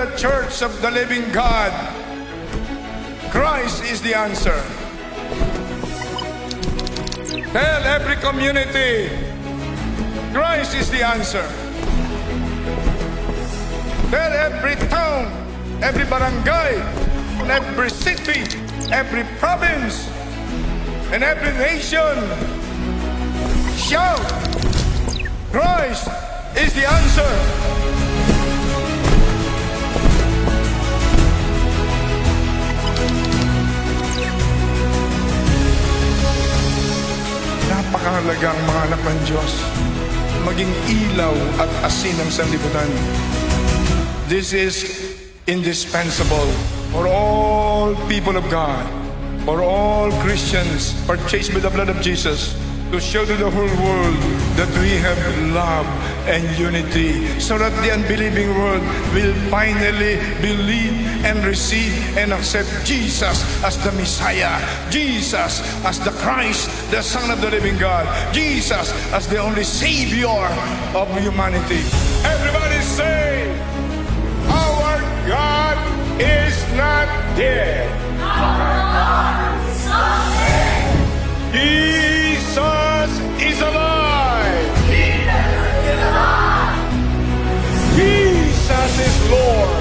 the church of the living God, Christ is the answer. Tell every community, Christ is the answer. Tell every town, every barangay, every city, every province, and every nation, shout, Christ is the answer. Napakahalagang mga anak ng Diyos, maging ilaw at asin ng sanlibutan. This is indispensable for all people of God, for all Christians purchased by the blood of Jesus, to show to the whole world that we have love and unity, so that the unbelieving world will finally believe and receive and accept Jesus as the Messiah, Jesus as the Christ, the Son of the living God, Jesus as the only Savior of humanity. Everybody say, our God is not dead. Our God is not dead. Jesus is alive. Jesus is alive. Jesus is Lord.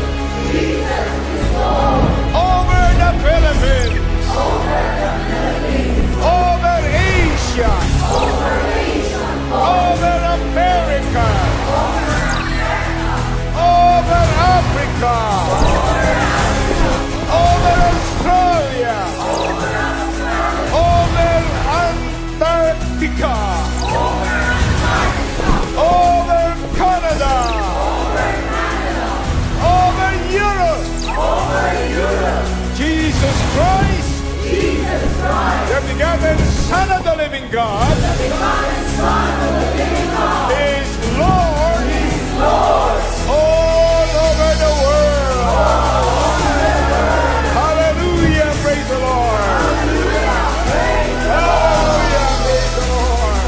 Jesus is Lord. Over the Philippines. Over the Philippines. Over Asia. Over Asia. Over America. Over America. Over Africa. Over Africa. Over Australia. Over Australia. Over Antarctica. Over Antarctica. Over Canada. Over Canada. Over Europe. Over Europe. Jesus Christ, Jesus Christ. the begotten Son of the living God, The begotten Son of the living God. is Lord Lord. all over the world. Hallelujah, praise the Lord. Hallelujah, praise the Lord.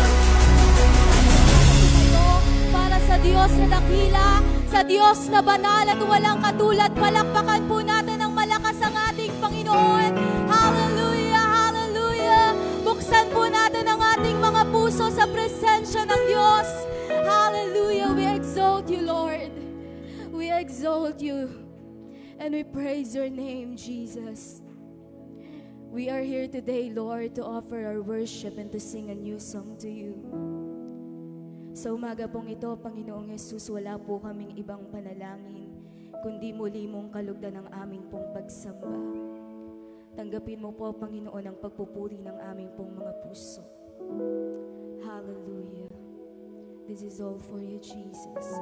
Para sa Diyos na dakila, sa Diyos na banal at walang katulad, palakpakan po natin ang malakas ang ating Panginoon. Hallelujah, hallelujah. Buksan po natin ang ating mga puso sa presensya ng Diyos. Hallelujah, we exalt you, Lord. We exalt you. And we praise your name, Jesus. We are here today, Lord, to offer our worship and to sing a new song to you. Sa umaga pong ito, Panginoong Yesus, wala po kaming ibang panalangin, kundi muli mong kalugdan ng aming pong pagsamba. Tanggapin mo po, Panginoon, ang pagpupuri ng aming pong mga puso. Hallelujah. This is all for you, Jesus.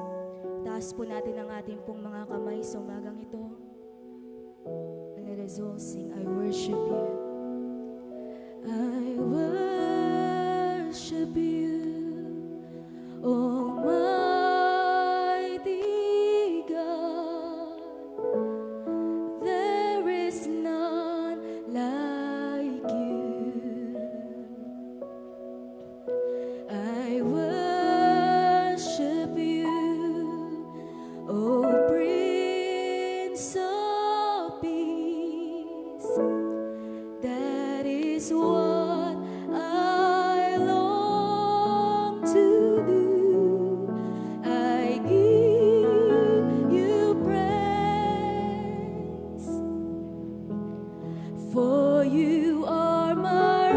Taas po natin ang ating pong mga kamay sa umagang ito. And let us all sing, I worship you. I worship you, Almighty God. There is none like you. I worship you, O Prince of Peace. That is what I long to do. I give you praise, for you are my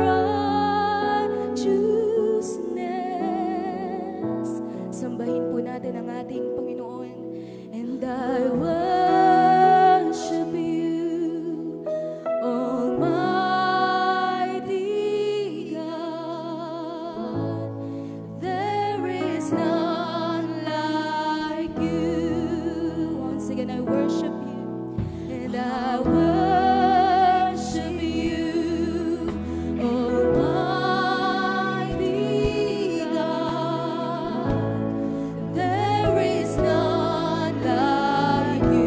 righteousness. Sambahin po natin ang ating Panginoon. And I worship you, Almighty God. There is none like you. Once again, I worship you. And I worship you, Almighty God. There is none like you.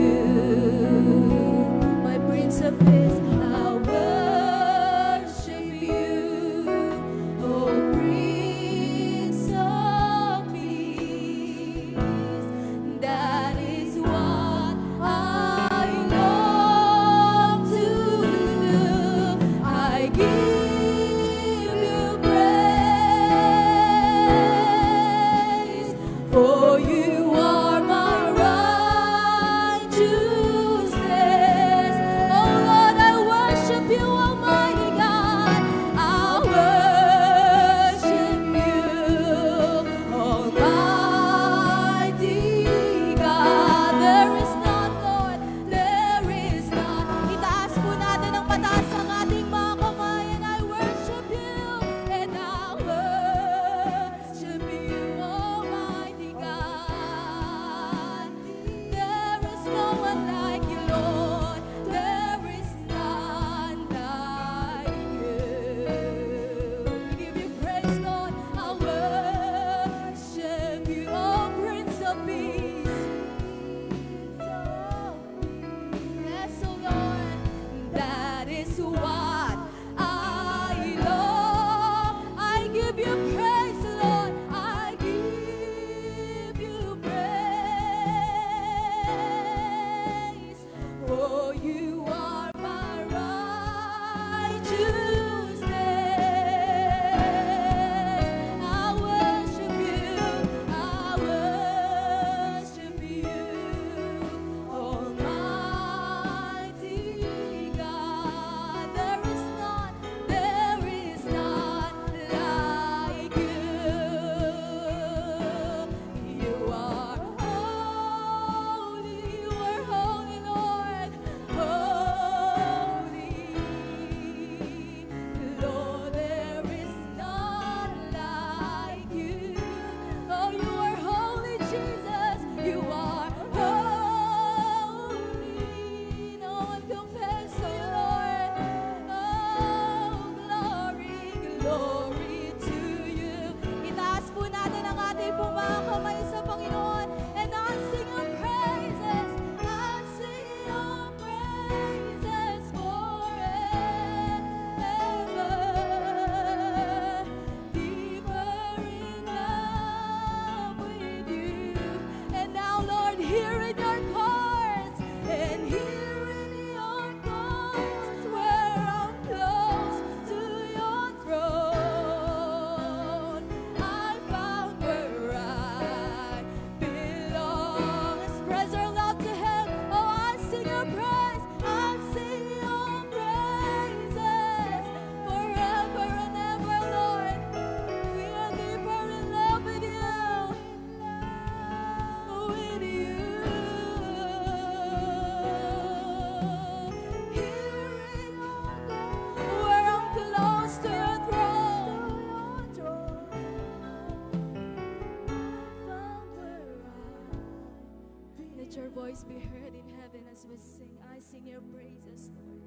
your voice be heard in heaven as we sing. I sing your praises, Lord.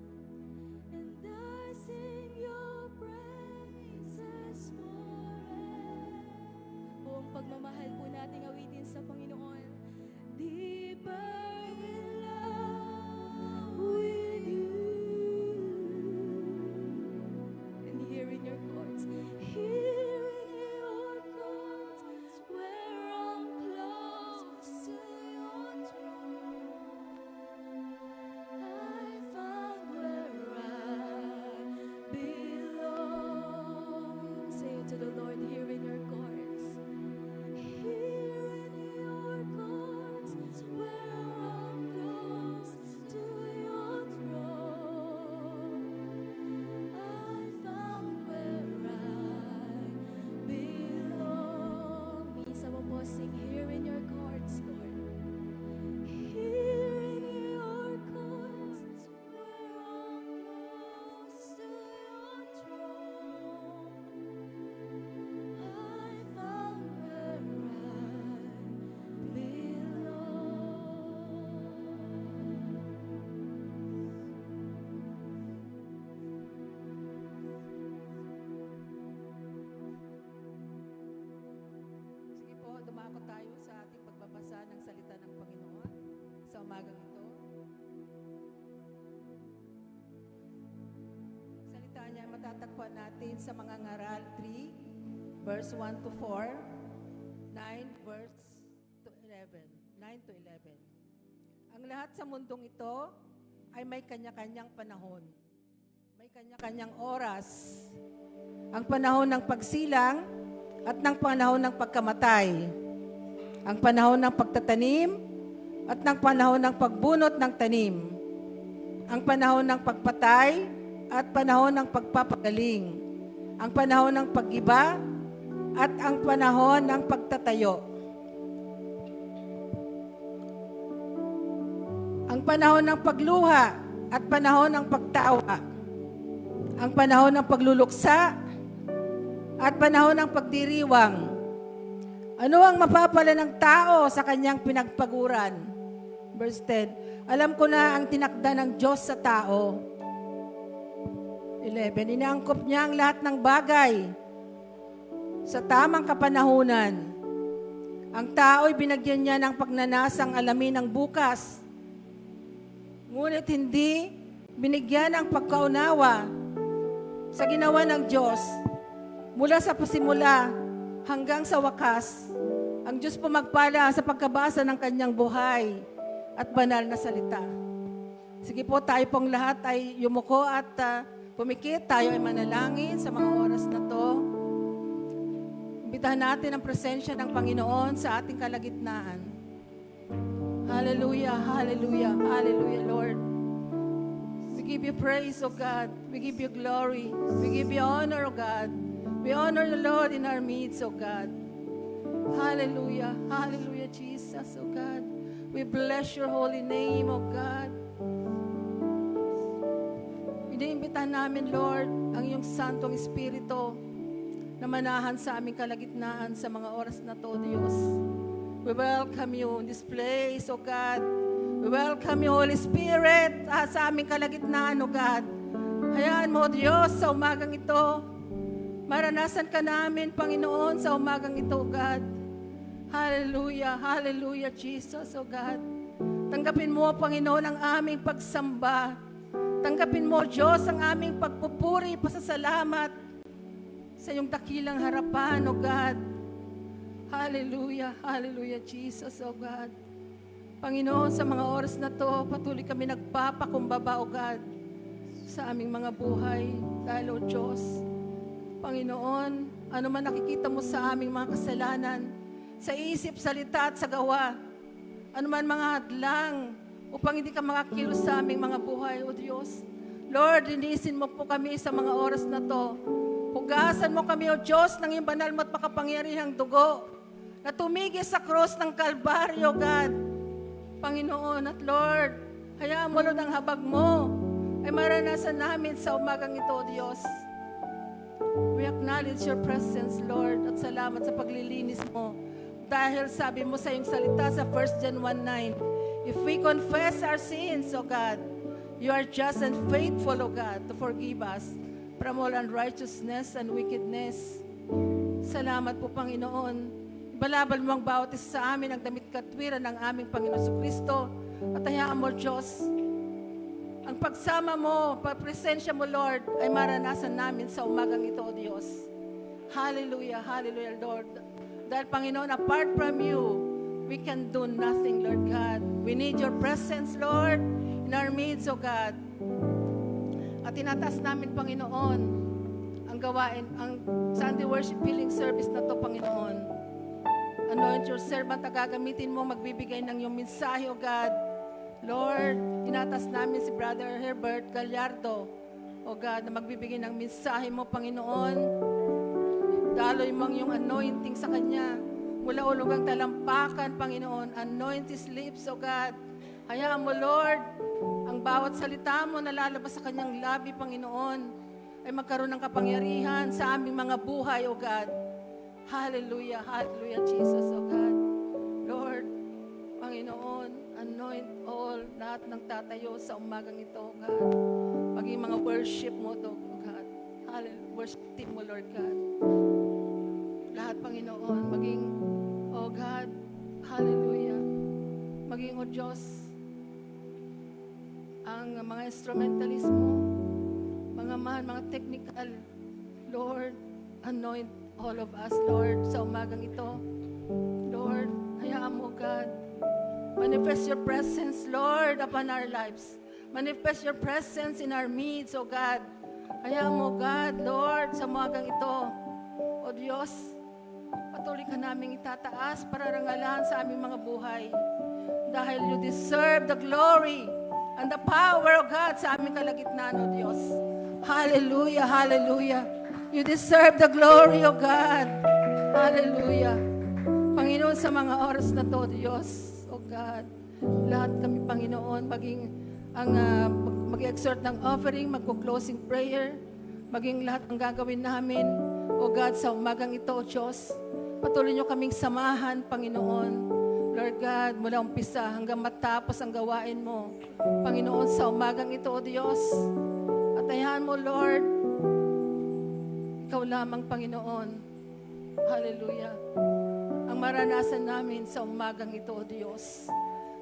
And I sing your praises forever. Buong pagmamahal po nating awitin sa Panginoon. Deeper in love with you. And here in your courts, here in your courts, where I'm close to your throne, I found where I belong. Say it to the Lord, here in your courts. Here in your courts, where I'm close to your throne, I found where I belong. Misa mo po, sing here in your courts, Lord. Here in your courts, where I'm close to your throne, I found where I Sige po, dumako tayo sa ating pagbabasa ng salita ng Panginoon sa umagang ito. Salita niya matatagpuan natin sa mga ngaral 3, verse 1 to 4, 9 verse to 11, 9 to 11. Ang lahat sa mundong ito ay may kanya-kanyang panahon. May kanya-kanyang oras. Ang panahon ng pagsilang at ng panahon ng pagkamatay. Ang panahon ng pagtatanim at ng panahon ng pagbunot ng tanim. Ang panahon ng pagpatay at panahon ng pagpapagaling. Ang panahon ng pag-iba at ang panahon ng pagtatayo. Ang panahon ng pagluha at panahon ng pagtawa. Ang panahon ng pagluluksa at panahon ng pagdiriwang. Ano ang mapapala ng tao sa kanyang pinagpaguran? Verse 10, alam ko na ang tinakda ng Diyos sa tao. 11, inaangkop niya ang lahat ng bagay sa tamang kapanahunan. Ang tao'y binagyan niya ng pagnanasang alamin ng bukas. Ngunit hindi binigyan ng pagkaunawa sa ginawa ng Diyos. Mula sa pasimula hanggang sa wakas, ang Diyos po magpala sa pagkabasa ng kanyang buhay at banal na salita. Sige po, tayo pong lahat ay yumuko at pumikit. Tayo ay manalangin sa mga oras na to. Imbitahan natin ang presensya ng Panginoon sa ating kalagitnaan. Hallelujah, hallelujah, hallelujah, Lord. We give you praise, O God. We give you glory. We give you honor, O God. We honor the Lord in our midst, O God. Hallelujah. Hallelujah, Jesus, O God. We bless your holy name, O God. Iniimbitahan namin, Lord, ang iyong Santong Espiritu na manahan sa aming kalagitnaan sa mga oras na to, Diyos. We welcome you in this place, O God. We welcome you, Holy Spirit, sa aming kalagitnaan, O God. Hayaan mo, Diyos, sa umagang ito, maranasan ka namin, Panginoon, sa umagang ito, God. Hallelujah, hallelujah, Jesus, O God. Tanggapin mo, Panginoon, ang aming pagsamba. Tanggapin mo, Diyos, ang aming pagpupuri, pasasalamat sa iyong dakilang harapan, O God. Hallelujah, hallelujah, Jesus, O God. Panginoon, sa mga oras na to, patuloy kami nagpapakumbaba, O God, sa aming mga buhay. Dahil, O Diyos, Panginoon, ano man nakikita mo sa aming mga kasalanan, sa isip, salita at sa gawa, ano man mga hadlang upang hindi ka makakilos sa aming mga buhay, O Diyos. Lord, linisin mo po kami sa mga oras na to. Hugasan mo kami, O Diyos, ng iyong banal mo at makapangyarihang dugo na tumigil sa cross ng Kalbaryo, God. Panginoon at Lord, hayaan mo, Lord, ang habag mo ay maranasan namin sa umagang ito, O Diyos. We acknowledge your presence, Lord, at salamat sa paglilinis mo. Dahil sabi mo sa iyong salita sa 1 John 1:9, If we confess our sins, O God, you are just and faithful, O God, to forgive us from all unrighteousness and wickedness. Salamat po, Panginoon. Balabal mo ang bawat isa sa amin ang damit katwiran ng aming Panginoon Kristo. At hayaan mo, Diyos, ang pagsama mo, pagpresensya mo, Lord, ay maranasan namin sa umagang ito, O Diyos. Hallelujah, hallelujah, Lord. Dahil, Panginoon, apart from you, we can do nothing, Lord God. We need your presence, Lord, in our midst, O God. At tinataas namin, Panginoon, ang gawain, ang Sunday worship healing service na to, Panginoon. Anoint your servant na gagamitin mo, magbibigay ng iyong mensahe, O God. Lord, tinatas namin si Brother Herbert Gallardo, O God, na magbibigay ng mensahe mo, Panginoon. Daloy mo ang iyong anointing sa kanya. Mula ulong ang talampakan, Panginoon. Anoint his lips, O God. Hayaan mo, Lord, ang bawat salita mo na lalabas sa kanyang labi, Panginoon, ay magkaroon ng kapangyarihan sa aming mga buhay, O God. Hallelujah, hallelujah, Jesus, O God. Lord, Panginoon, anoint all, lahat ng tatayo sa umagang ito, O God. Maging mga worship mo to, O God. Hallelujah, worship team mo, Lord God. Lahat, Panginoon, maging, O God, hallelujah, maging, O Diyos, ang mga instrumentalist mo, mga mahal, mga technical, Lord, anoint all of us, Lord, sa umagang ito. Lord, hayaan mo, God. Manifest your presence, Lord, upon our lives. Manifest your presence in our midst, O God. Hayaan mo, God, Lord, sa umagang ito. O Diyos, patuloy ka naming itataas para rangalan sa aming mga buhay. Dahil you deserve the glory and the power of God sa aming kalagitnaan, O Diyos. Hallelujah, hallelujah. You deserve the glory of God. Hallelujah. Panginoon, sa mga oras na to, Diyos, O God, lahat kami, Panginoon, maging ang mag-exhort ng offering, magko-closing prayer, maging lahat ng gagawin namin, O God, sa umagang ito, O Diyos. Patuloy niyo kaming samahan, Panginoon. Lord God, mula umpisa hanggang matapos ang gawain mo, Panginoon, sa umagang ito, O Diyos. At ayahan mo, Lord, ikaw lamang, Panginoon. Hallelujah. Ang maranasan namin sa umagang ito, O Diyos.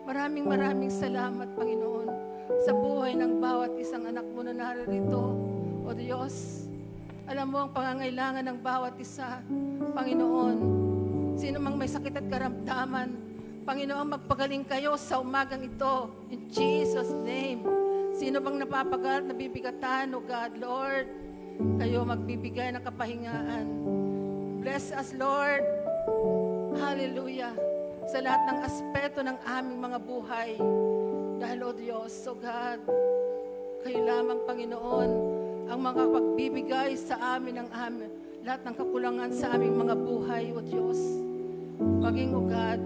Maraming salamat, Panginoon, sa buhay ng bawat isang anak mo na naririto, O Diyos. Alam mo ang pangangailangan ng bawat isa, Panginoon. Sino mang may sakit at karamdaman, Panginoon, magpagaling kayo sa umagang ito. In Jesus' name. Sino bang napapagal, nabibigatan, O God, Lord, kayo magbibigay ng kapahingaan. Bless us, Lord. Hallelujah. Sa lahat ng aspeto ng aming mga buhay. Dahil, O Diyos, O God, kayo lamang, Panginoon, ang mga pagbibigay sa amin ng lahat ng kakulangan sa aming mga buhay, O Diyos. Maging, O God,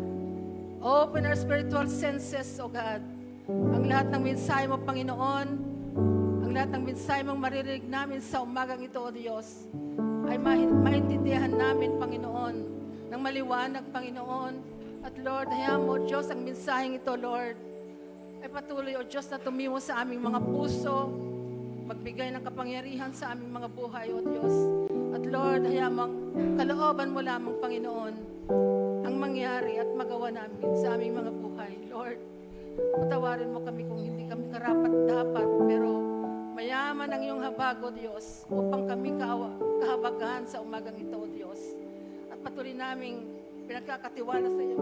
open our spiritual senses, O God. Ang lahat ng mensahe mo, Panginoon, ang lahat ng mensahe mong maririnig namin sa umagang ito, O Diyos, ay maintindihan namin, Panginoon, ng maliwanag, Panginoon. At Lord, hayaan mo, Diyos, ang mensaheng ito, Lord, ay patuloy, O Diyos, na tumimo sa aming mga puso, magbigay ng kapangyarihan sa aming mga buhay, O Diyos. At Lord, hayaan mo, kalooban mo lamang, Panginoon, ang mangyari at magawa namin sa aming mga buhay. Lord, patawarin mo kami kung hindi kami karapat-dapat, pero mayaman ang iyong habag, O Diyos, upang kami kahabagahan sa umagang ito, O Diyos. At patuloy naming pinagkakatiwala sa iyo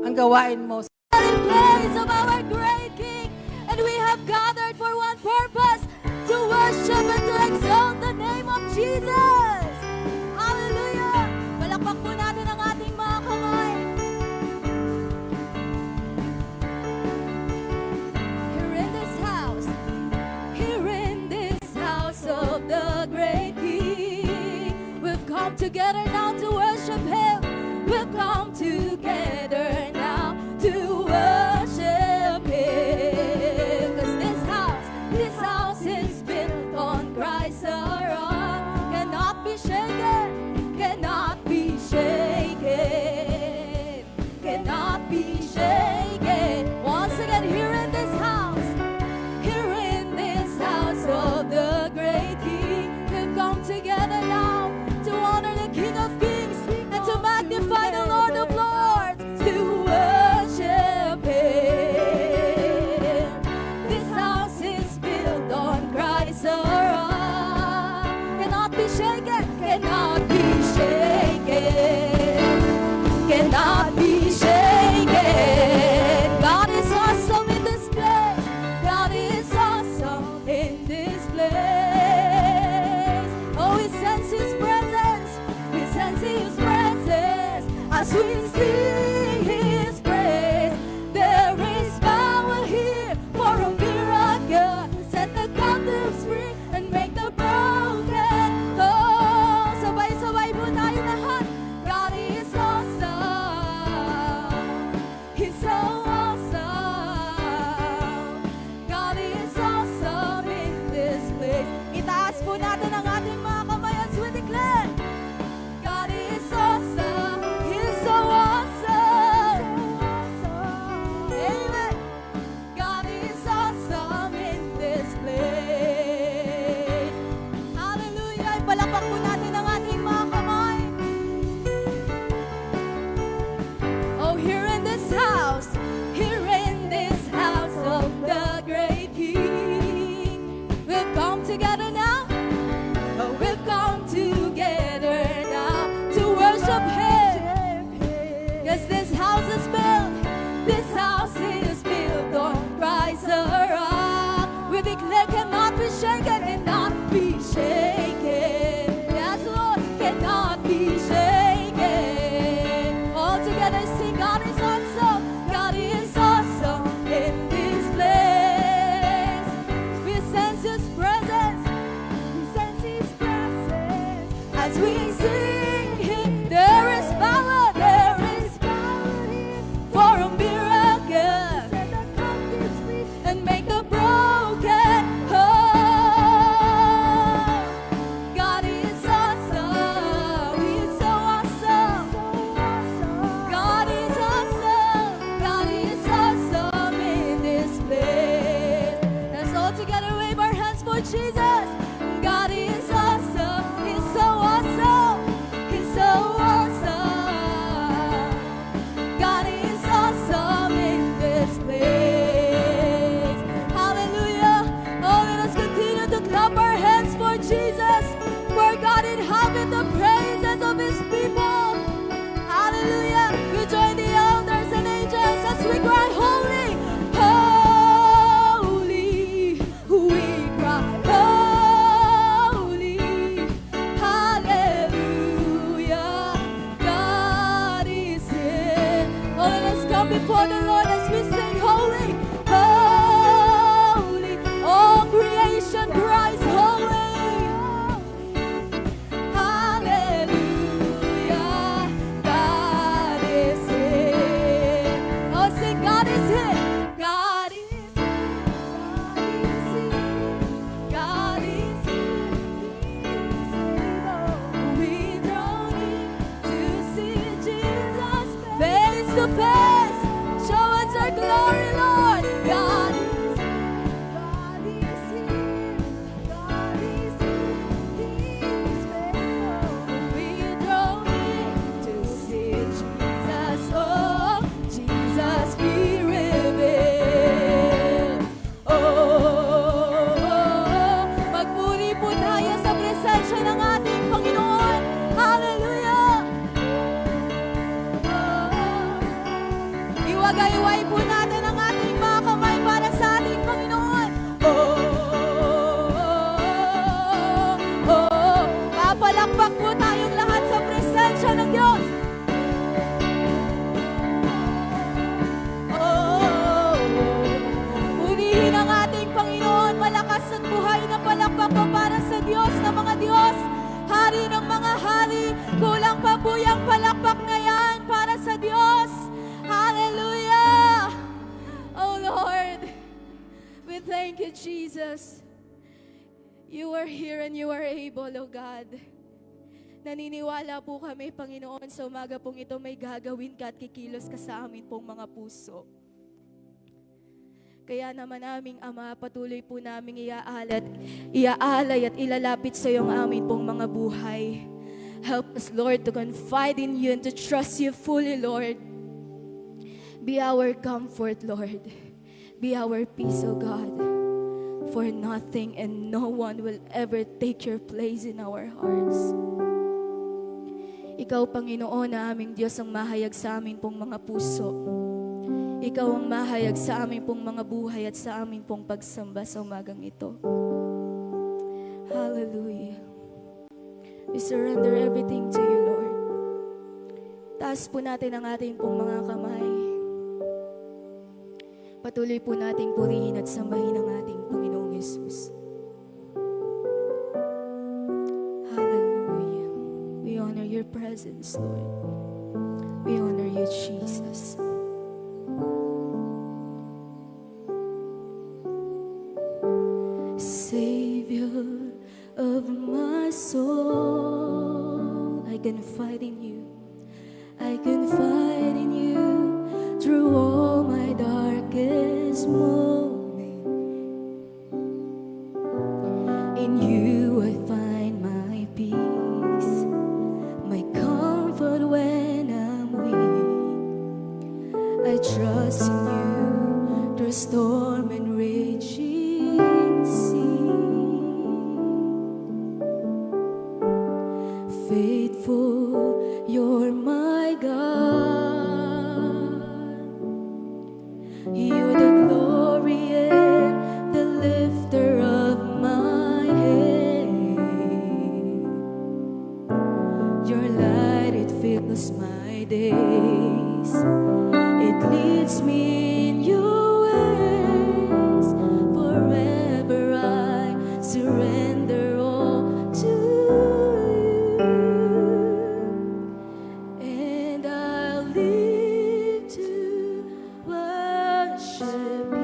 ang gawain mo. Place of our great King, and we have gathered for one purpose, to worship and to exalt the name of Jesus. Hallelujah! Palakpak po natin ang ating mga kamay. Here in this house of the great King, we've come together now to worship Him. We've come together now to worship Him. 'Cause this house is built on Christ our rock, cannot be shaken, cannot be shaken, cannot be shaken. sing His praise, there is power here for a miracle. Set the captives free and make the broken whole. Sabay-sabay po tayo lahat. God is awesome. He's so awesome. God is awesome in this place. Itaas po natin ang ating mga kamay as we declare. God is awesome. He's so awesome. Amen. God is awesome in this place. Hallelujah. Ipalakpak po natin ang ating mga kamay. Oh, here in this house of the great King, we've come together now. Oh, we've come together now to worship Him. Yes, this house is built on Christ the rock. We declare cannot be shaken, cannot be shaken. Yes, Lord, cannot be shaken. All together sing, God is awesome. God is awesome in this place. We sense His presence. We sense His presence. As we sing Him, there is power here for a miracle. Set the captives free and make the broken whole. God is awesome. He's so awesome. God is awesome. God is awesome in this place. Let's all together wave our hands for Jesus. God is awesome. He's so awesome. He's so awesome. God is awesome in this place. Hallelujah. Oh, let us continue to clap our hands for Jesus. For God inhabit the praises of His people. Hallelujah. We join the elders and angels as we cry, holy, holy. We cry, holy. Hallelujah. God is here. Oh, let us come before the Lord as we sing, holy, holy. All creation cries, holy. Hallelujah. God is here. Oh, sing, God is here. God is here. God is here. We draw near to see Jesus face to face. Show us our glory, Lord. God is here. God is here. He's faithful. We draw near to see Jesus. Oh, Jesus be revealed. Oh, magpuri po tayo sa presensya ng ating Panginoon. Hallelujah. Iwagay-iway po natin ang ating mga kamay para sa ating Panginoon. Papalakpak po tayong lahat sa presensya ng Diyos. Purihin ang ating Panginoon, malakas at buhay na palakpak pa para sa Diyos na mga Diyos. Hari ng mga hari, kulang pa po yung palakpak na yan para sa Diyos. Hallelujah! Oh Lord, we thank you, Jesus. You are here and you are able, oh God. Naniniwala po kami, Panginoon, sa umaga pong ito may gagawin ka at kikilos ka sa amin pong mga puso. Kaya naman aming Ama, patuloy po naming iaalay at ilalapit sa iyo ang amin pong mga buhay. Help us, Lord, to confide in you and to trust you fully, Lord. Be our comfort, Lord. Be our peace, O God. For nothing and no one will ever take your place in our hearts. Ikaw, Panginoon, na aming Diyos ang mahayag sa amin pong mga puso. Ikaw ang mahayag sa amin pong mga buhay at sa amin pong pagsamba sa umagang ito. Hallelujah. We surrender everything to you, Lord. Taas po natin ang ating pong mga kamay. Patuloy po nating purihin at sambahin ang ating Panginoong Yesus. Hallelujah. We honor your presence, Lord. We honor you, Jesus. Savior of my soul, I confide in you. I confide in you through all my darkest moment. In you I find my peace, my comfort when I'm weak. I trust in you through storm and raging sea. Faithful, you're my God. You're the glory and the lifter of my head. Your light, it fills my days. It leads me in your ways. Forever I surrender all to you. And I'll live to worship you.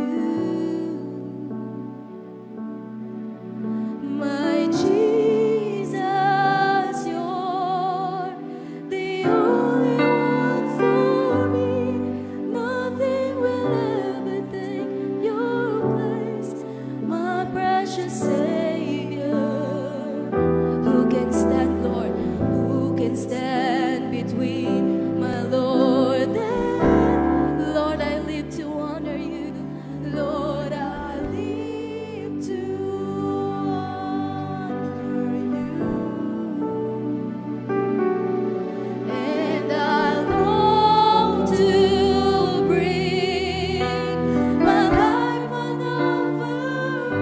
My Jesus, you're the only one for me. Nothing will ever take your place, my precious Savior. Who can stand, Lord? Who can stand between my Lord and Lord? I live to honor you. Lord, I live to honor you. And I long to bring my life an offering.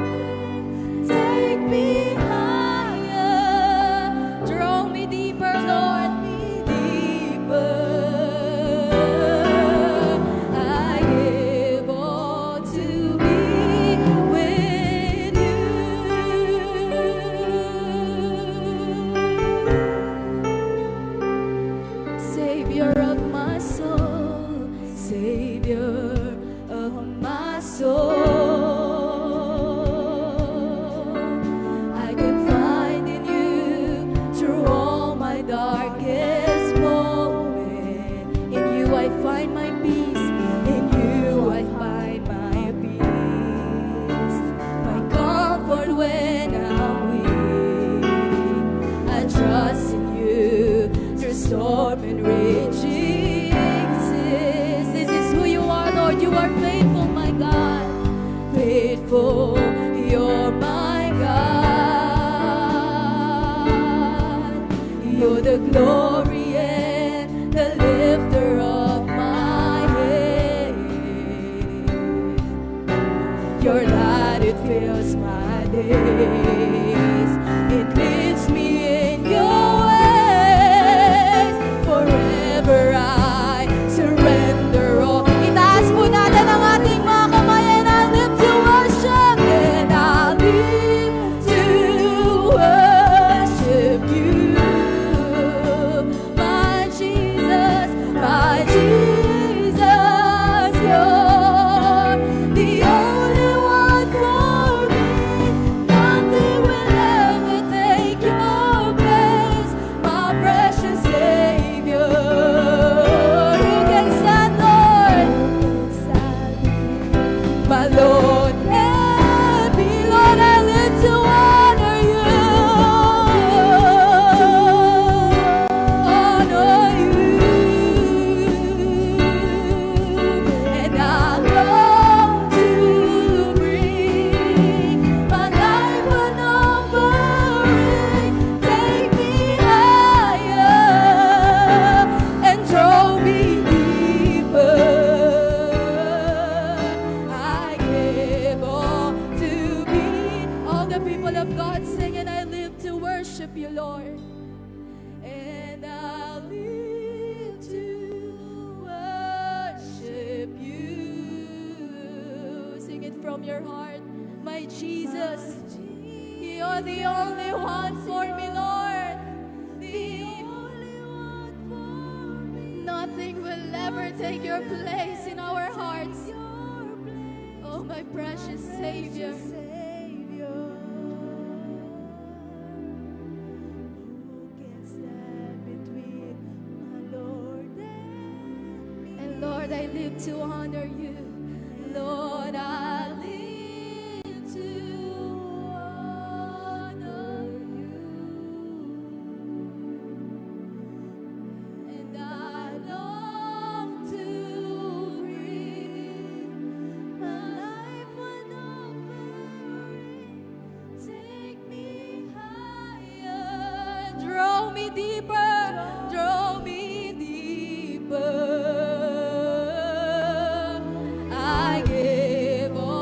Take me higher, draw me deeper, Lord, me deeper. I give all to be with you. Savior of my soul, Savior of my soul, I can find in you through all my darkest moments. In you I find my peace, in you I find my peace, my comfort when I'm weak. I trust in you through storm and raging seas. This is who you are, Lord. You are faithful, my God. Faithful, you're my God. You're the glory and the lifter of my head. Your light, it fills my days. It leads me in your ways. Forever I surrender all. Itaas po natin ang ating mga kamay, and I live to worship. And I live to worship you. My Jesus, you're the only one for me. Nothing from your heart. My Jesus, you're the only one for me, Lord. The only one for me. Nothing will ever take your place in our hearts. Oh, my precious Savior. And Lord, I live to honor you. Lord, I live to honor you. And I long to bring my life an offering. Take me higher, draw me deeper, draw me deeper. I give all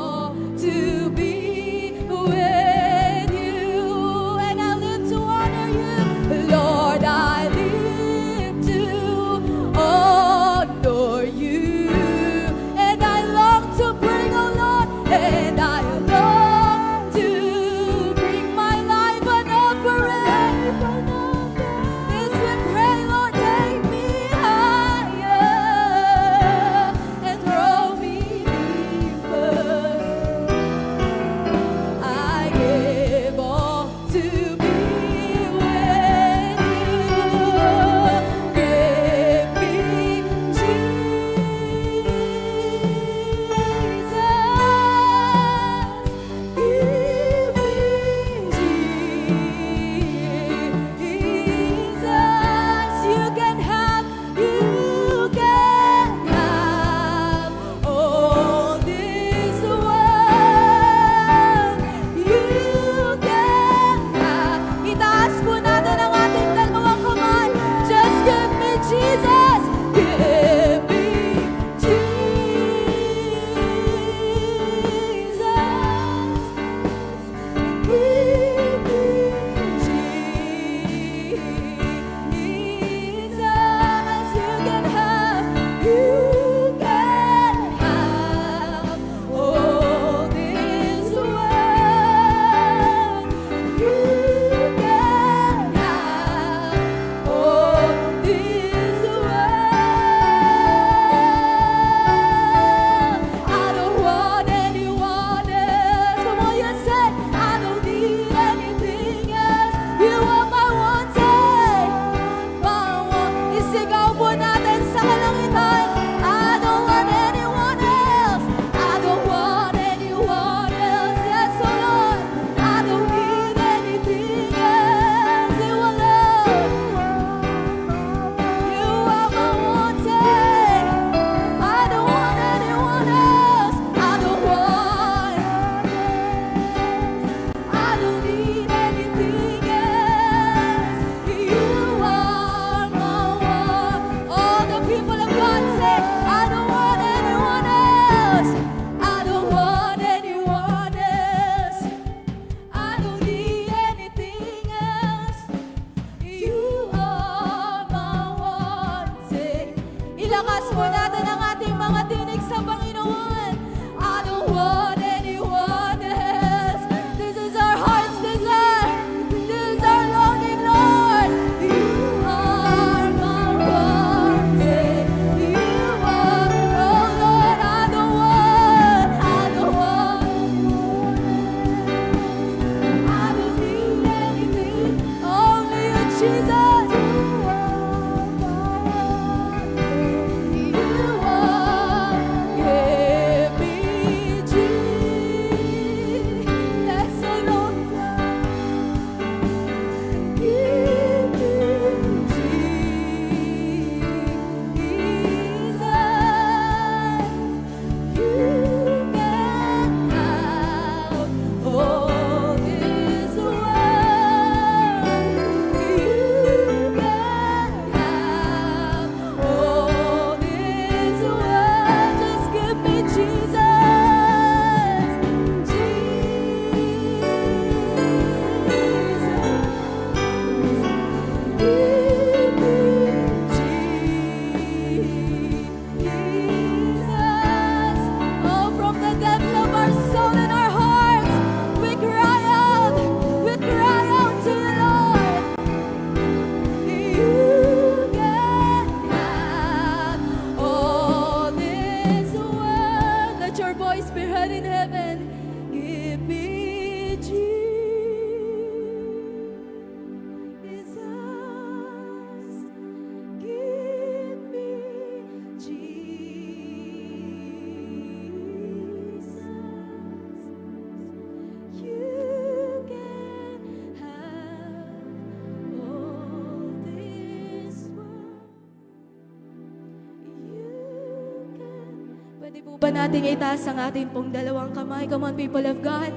po ba nating itaas ang ating pong dalawang kamay? Come on, people of God.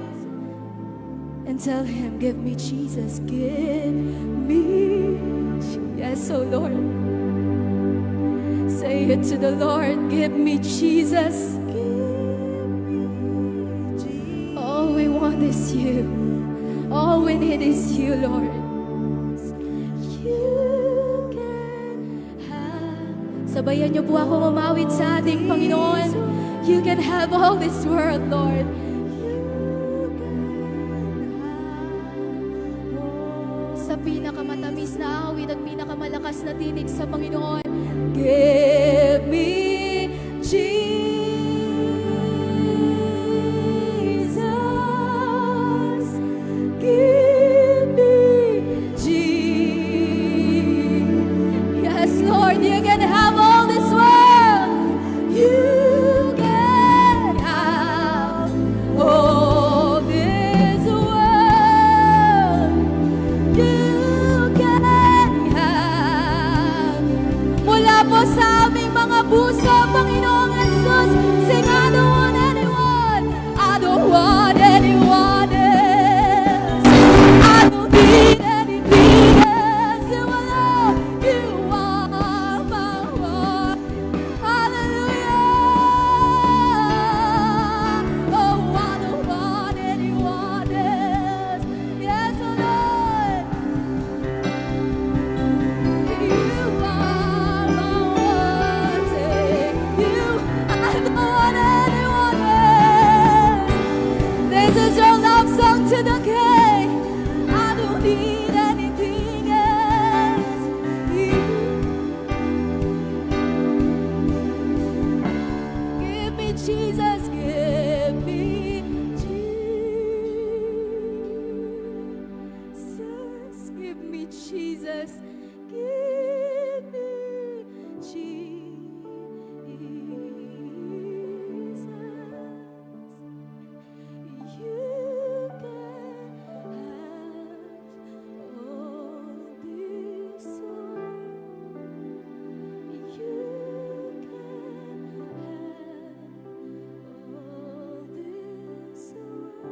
And tell Him, give me Jesus, give me. Yes, oh Lord. Say it to the Lord, give me Jesus. Give me Jesus. All we want is you. All we need is you, Lord. You can have. Sabayan niyo po ako umawit sa ating Panginoon. You can have all this world, Lord. Sa pinakamatamis na awit at pinakamalakas na tinig sa Panginoon, give me Jesus. Give me Jesus. Yes, Lord, you can have all this world. You can have all this world. You can have. Mula po sa aming mga puso, Panginoong Jesus, sing, I don't want anyone. I don't want anyone else. I don't need anything else. You alone, you are my one. Hallelujah. Oh, I don't want anyone else. Yes, oh Lord. You are my one. Say, you, I don't want anyone else. This is your love song to the King. I don't need anything else. Give me Jesus, give me Jesus, give me Jesus, give me Jesus. You can have all this world. You can have all this world.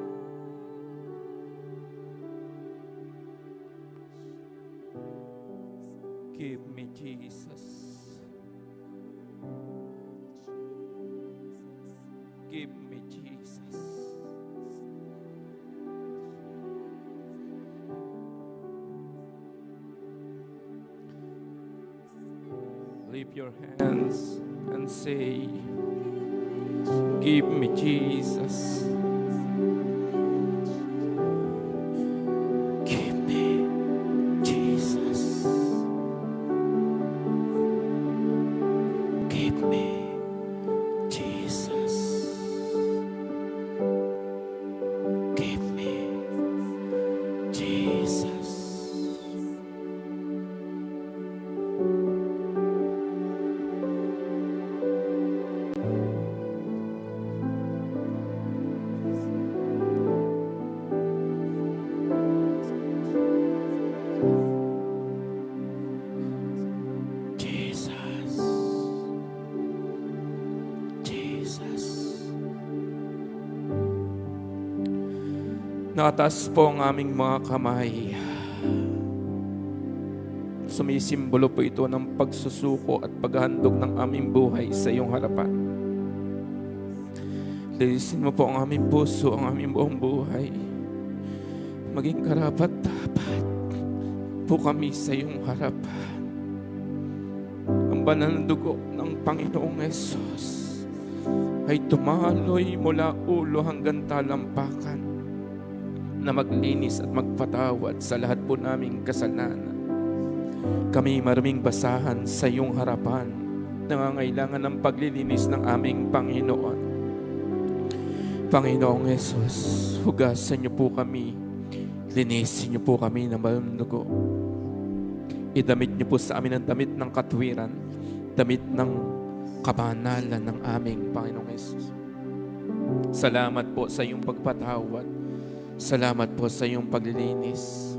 Give me Jesus. Give me Jesus. Lift your hands and say, give me Jesus. Give me Jesus. Give me Jesus. Give me Jesus. Jesus. Jesus. Nakataas po ang aming mga kamay. Sumisimbolo po ito ng pagsusuko at paghandog ng aming buhay sa iyong harapan. Linisin mo po ang aming puso, ang aming buong buhay. Maging karapat-dapat po kami sa iyong harapan. Ang banal na dugo ng Panginoong Hesus ay tumaloy mula ulo hanggang talampakan na maglinis at magpatawad sa lahat po naming kasalanan. Kami maraming basahan sa iyong harapan, nangangailangan ng paglilinis ng aming Panginoon. Panginoong Hesus, hugasan niyo po kami, linisin niyo po kami ng banal na dugo. Idamit niyo po sa amin ang damit ng katwiran, damit ng kabanalan ng aming Panginoong Hesus. Salamat po sa iyong pagpatawad. Salamat po sa iyong paglilinis.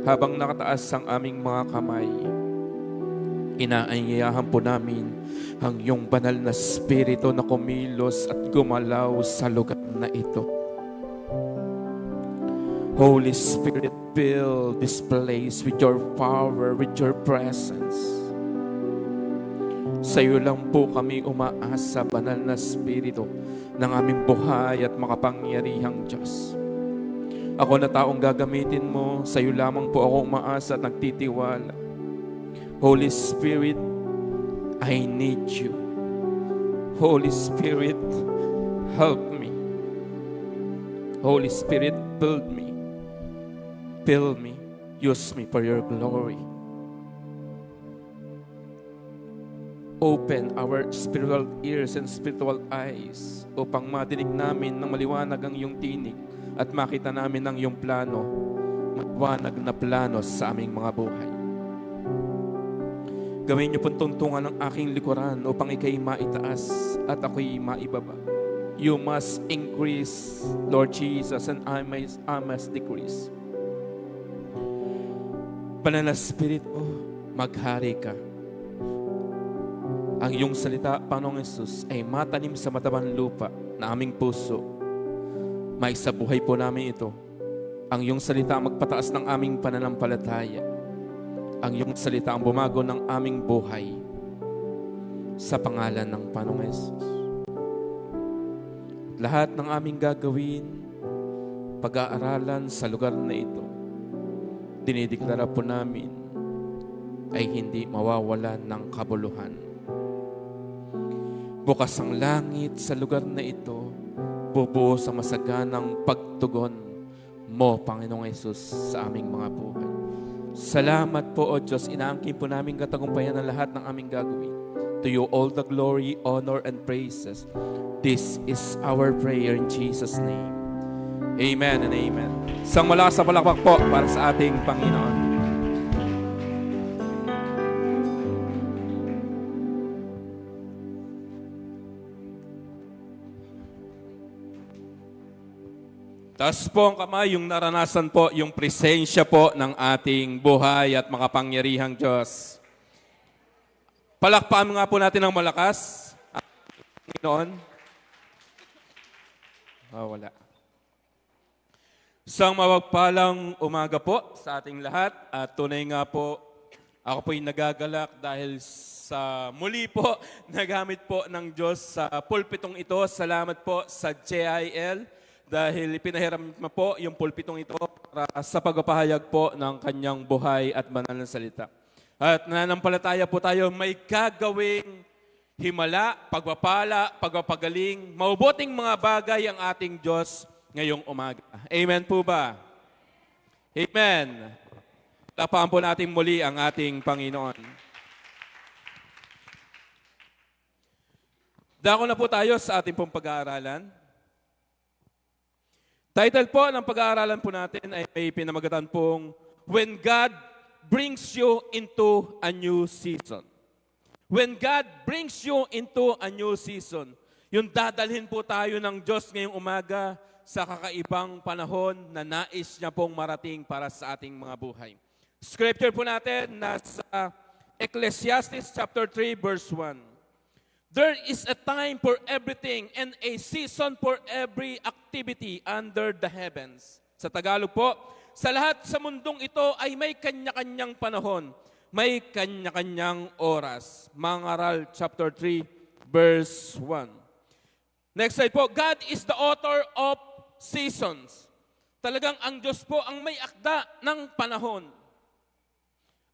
Habang nakataas ang aming mga kamay, Inaanyayahan po namin ang iyong banal na spirito na kumilos at gumalaw sa lugar na ito. Holy Spirit, fill this place with your power, with your presence. Sa iyo lang po kami umaasa, banal na spirito ng aming buhay at makapangyarihang Diyos. Ako na taong gagamitin mo, sa iyo lamang po ako umaasa at nagtitiwala. Holy Spirit, I need you. Holy Spirit, help me. Holy Spirit, build me. Fill me. Use me for your glory. Open our spiritual ears and spiritual eyes upang madinig namin ng maliwanag ang iyong tinig at makita namin ang iyong plano, maliwanag na plano sa aming mga buhay. Gawin niyo pong tuntungan ng aking likuran upang ikay maitaas at ako'y maibaba. You must increase, Lord Jesus, and I must decrease. Banal na Espiritu, maghari ka. Ang iyong salita, Panginoong Hesus, ay matanim sa matabang lupa na aming puso. Maisabuhay po namin ito. Ang iyong salita magpataas ng aming pananampalataya. Ang iyong salita ang bumago ng aming buhay sa pangalan ng Panginoong Hesus. Lahat ng aming gagawin, pag-aaralan sa lugar na ito, dinideklara po namin ay hindi mawawalan ng kabuluhan. Bukas ang langit sa lugar na ito, bubuhos ang masaganang pagtugon mo, Panginoong Hesus, sa aming mga buhay. Salamat po, O Diyos. Inaangkin po namin katagumpayan ng lahat ng aming gagawin. To you all the glory, honor, and praises. This is our prayer in Jesus' name. Amen and amen. Isang malakas sa palakpak po para sa ating Panginoon. Taas po ang kamay, yung naranasan po, yung presensya po ng ating buhay at makapangyarihang Diyos. Palakpakan nga po natin ng malakas. Panginoon. Wala. Isang mapagpalang umaga po sa ating lahat. At tunay nga po, ako po'y nagagalak dahil sa muli po, nagamit po ng Diyos sa pulpitong ito. Salamat po sa JIL. Dahil ipinahiram mo po yung pulpitong ito para sa pagpapahayag po ng kanyang buhay at banal na salita. At nananampalataya po tayo may gagawing himala, pagpapala, pagpapagaling, mabubuting mga bagay ang ating Diyos ngayong umaga. Amen po ba? Amen. Tapakan po natin muli ang ating Panginoon. Dako na po tayo sa ating pong pag-aaralan. Title po ng pag-aaralan po natin ay may pinamagatan pong When God Brings You into a New Season. When God brings you into a new season, yung dadalhin po tayo ng Diyos ngayong umaga sa kakaibang panahon na nais niya pong marating para sa ating mga buhay. Scripture po natin nasa Ecclesiastes chapter 3 verse 1. There is a time for everything and a season for every activity under the heavens. Sa Tagalog po, sa lahat sa mundong ito ay may kanya-kanyang panahon, may kanya-kanyang oras. Mangaral chapter 3 verse 1. Next slide po, God is the author of seasons. Talagang ang Diyos po ang may akda ng panahon.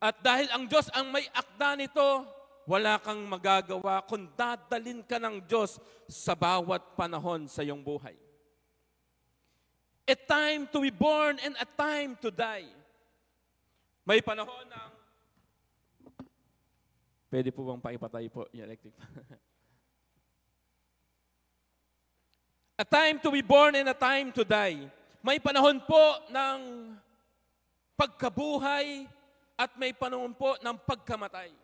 At dahil ang Diyos ang may akda nito, wala kang magagawa kung dadalin ka ng Diyos sa bawat panahon sa iyong buhay. A time to be born and a time to die. May panahon ng... Pwede po bang paipatay po yung electric? A time to be born and a time to die. May panahon po ng pagkabuhay at may panahon po ng pagkamatay.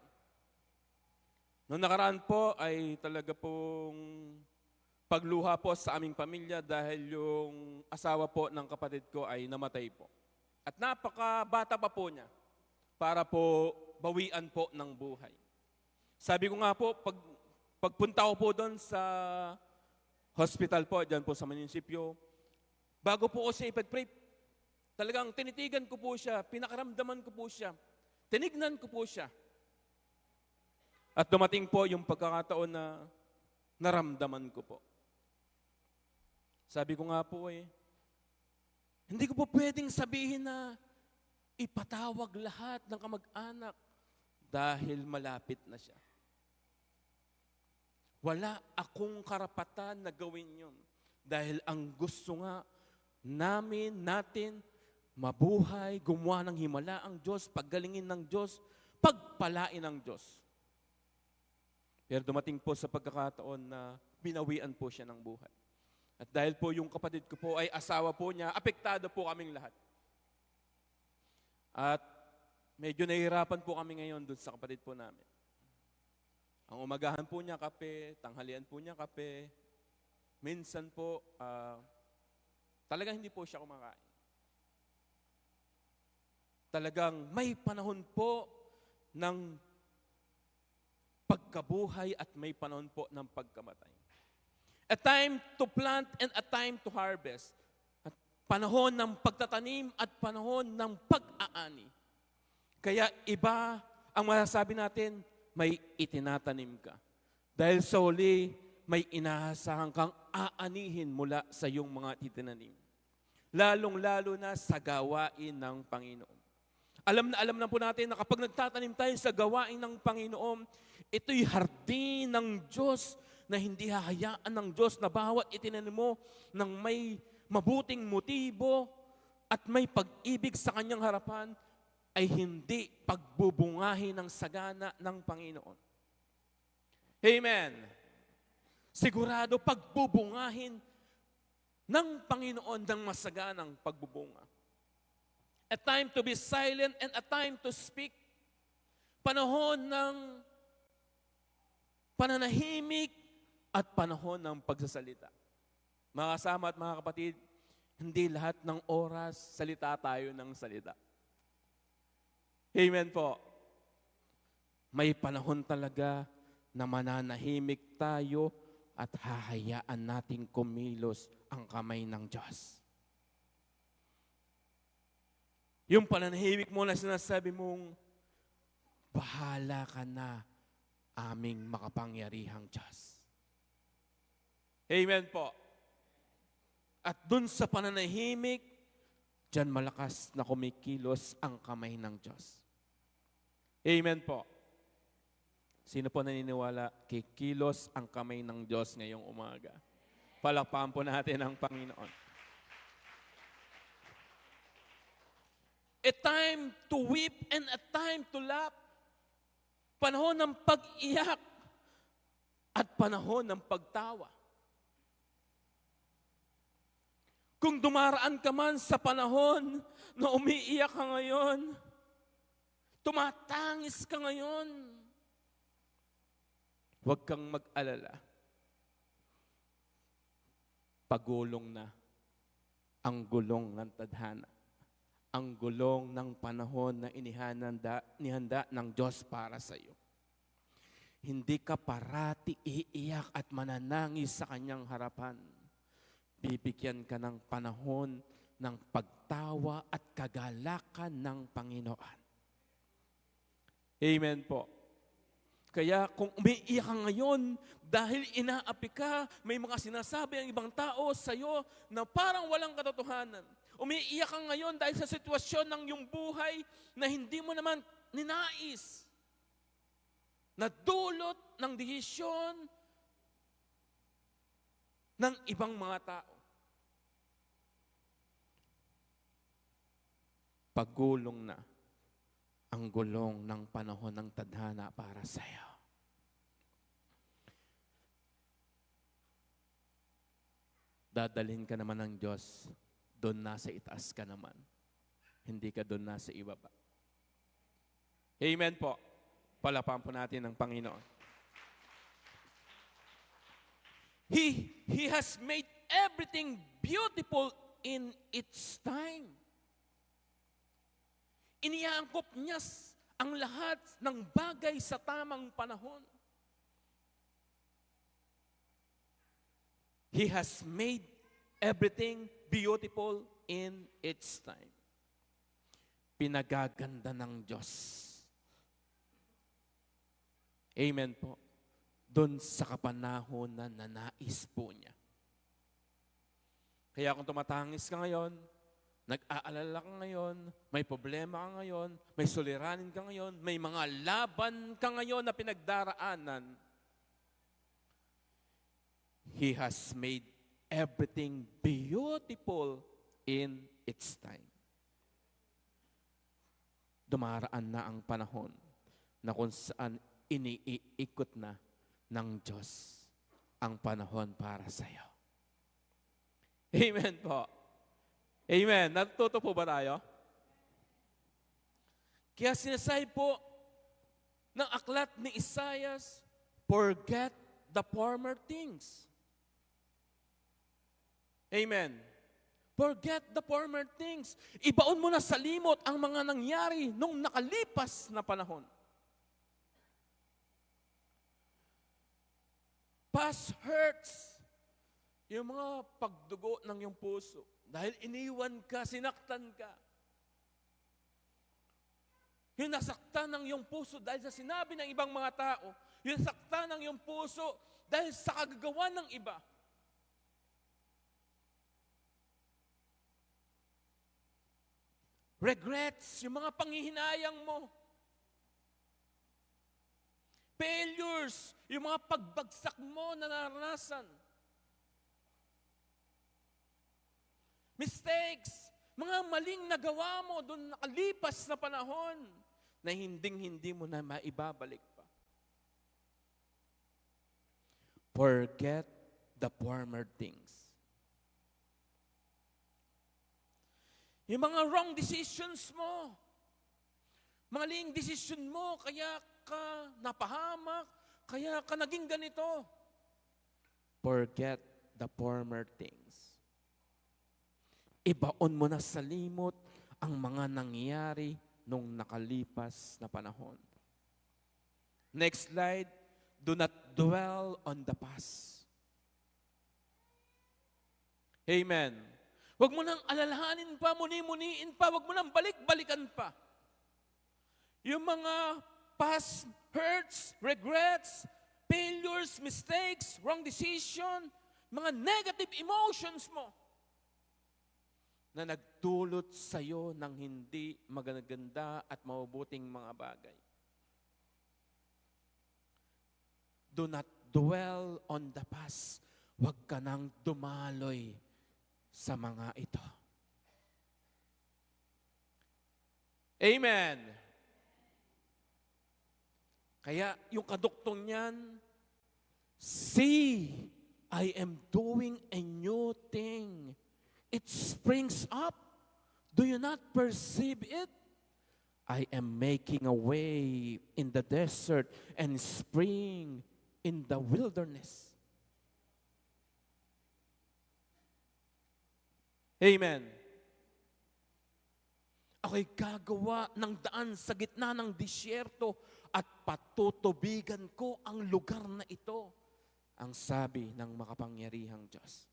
Noong nakaraan po ay talaga pong pagluha po sa aming pamilya dahil yung asawa po ng kapatid ko ay namatay po. At napakabata pa po niya para po bawian po ng buhay. Sabi ko nga po, pagpunta ko po doon sa hospital po, dyan po sa munisipyo, bago po ko siya ipag-pray, talagang tinitigan ko po siya, pinakaramdaman ko po siya, tinignan ko po siya. At dumating po yung pagkakataon na naramdaman ko po. Sabi ko nga po hindi ko po pwedeng sabihin na ipatawag lahat ng kamag-anak dahil malapit na siya. Wala akong karapatan na gawin yun. Dahil ang gusto nga natin, mabuhay, gumawa ng himala ang Diyos, paggalingin ng Diyos, pagpalain ng Diyos. Pero dumating po sa pagkakataon na binawian po siya ng buhay. At dahil po yung kapatid ko po ay asawa po niya, apektado po kaming lahat. At medyo nahihirapan po kami ngayon doon sa kapatid po namin. Ang umagahan po niya kape, tanghalian po niya kape. Minsan po, talagang hindi po siya kumakain. Talagang may panahon po ng pagkabuhay at may panahon po ng pagkamatay. A time to plant and a time to harvest. At panahon ng pagtatanim at panahon ng pag-aani. Kaya iba ang masasabi natin, may itinatanim ka. Dahil sa huli, may inaasahan kang aanihin mula sa iyong mga titinanim. Lalong-lalo na sa gawain ng Panginoon. Alam na po natin na kapag nagtatanim tayo sa gawain ng Panginoon, ito'y hardin ng Diyos na hindi hahayaan ng Diyos na bawat itinanim mo ng may mabuting motibo at may pag-ibig sa kanyang harapan ay hindi pagbubungahin ng sagana ng Panginoon. Amen. Sigurado pagbubungahin ng Panginoon ng masaganang pagbubunga. A time to be silent and a time to speak. Panahon ng pananahimik at panahon ng pagsasalita. Mga kasama at mga kapatid, hindi lahat ng oras salita tayo ng salita. Amen po. May panahon talaga na mananahimik tayo at hahayaan nating kumilos ang kamay ng Diyos. Yung pananahimik mo na sinasabi mong, bahala ka na aming makapangyarihang Diyos. Amen po. At dun sa pananahimik, diyan malakas na kumikilos ang kamay ng Diyos. Amen po. Sino po naniniwala kikilos ang kamay ng Diyos ngayong umaga? Palakpakan po natin ang Panginoon. A time to weep and a time to laugh. Panahon ng pag-iyak at panahon ng pagtawa. Kung dumaraan ka man sa panahon na umiiyak ka ngayon, tumatangis ka ngayon, huwag kang mag-alala. Pagulong na ang gulong ng tadhana. Ang gulong ng panahon na inihanda ng Diyos para sa iyo. Hindi ka parati iiyak at mananangis sa kanyang harapan. Bibigyan ka ng panahon ng pagtawa at kagalakan ng Panginoon. Amen po. Kaya kung umiiyak ka ngayon dahil inaapi ka, may mga sinasabi ang ibang tao sa iyo na parang walang katotohanan. Umiiyak ka ngayon dahil sa sitwasyon ng iyong buhay na hindi mo naman ninais. Na dulot ng desisyon ng ibang mga tao. Pagulong na ang gulong ng panahon ng tadhana para sa iyo. Dadalhin ka naman ng Diyos, doon nasa itaas ka naman. Hindi ka doon nasa ibaba. Amen po. Palapakan po natin ang Panginoon. He has made everything beautiful in its time. Iniangkop niya ang lahat ng bagay sa tamang panahon. He has made everything beautiful in its time. Pinagaganda ng Diyos. Amen po. Doon sa kapanahon na nanais po niya. Kaya kung tumatangis ka ngayon, nag-aalala ka ngayon, may problema ka ngayon, may suliranin ka ngayon, may mga laban ka ngayon na pinagdaraanan, He has made everything beautiful in its time. Dumaraan na ang panahon na kung saan iniikot na ng Diyos ang panahon para sa iyo. Amen po. Amen. Natuto po ba tayo? Kaya sinasabi po ng aklat ni Isaias, forget the former things. Amen. Forget the former things. Ibaon mo na sa limot ang mga nangyari nung nakalipas na panahon. Past hurts. Yung mga pagdugo ng iyong puso. Dahil iniwan ka, sinaktan ka. Yung nasaktan ng iyong puso dahil sa sinabi ng ibang mga tao. Yung nasaktan ng iyong puso dahil sa kagagawa ng iba. Regrets, yung mga panghihinayang mo. Failures, yung mga pagbagsak mo na naranasan. Mistakes, mga maling nagawa mo doon nakalipas na panahon na hindi mo na maibabalik pa. Forget the former things. Yung mga wrong decisions mo, maling decision mo, kaya ka napahamak, kaya ka naging ganito. Forget the former things. Ibaon mo na sa limot ang mga nangyari nung nakalipas na panahon. Next slide, do not dwell on the past. Amen. Huwag mo nang alalahanin pa, muni-muniin pa, huwag mo nang balik-balikan pa. Yung mga past hurts, regrets, failures, mistakes, wrong decision, mga negative emotions mo na nagdulot sa iyo ng hindi magaganda at mabubuting mga bagay. Do not dwell on the past. Huwag ka nang dumaloy sa mga ito. Amen. Kaya yung kaduktong niyan, see, I am doing a new thing. It springs up. Do you not perceive it? I am making a way in the desert and spring in the wilderness. Amen. Ako'y gagawa ng daan sa gitna ng disyerto at patutubigan ko ang lugar na ito, ang sabi ng makapangyarihang Diyos.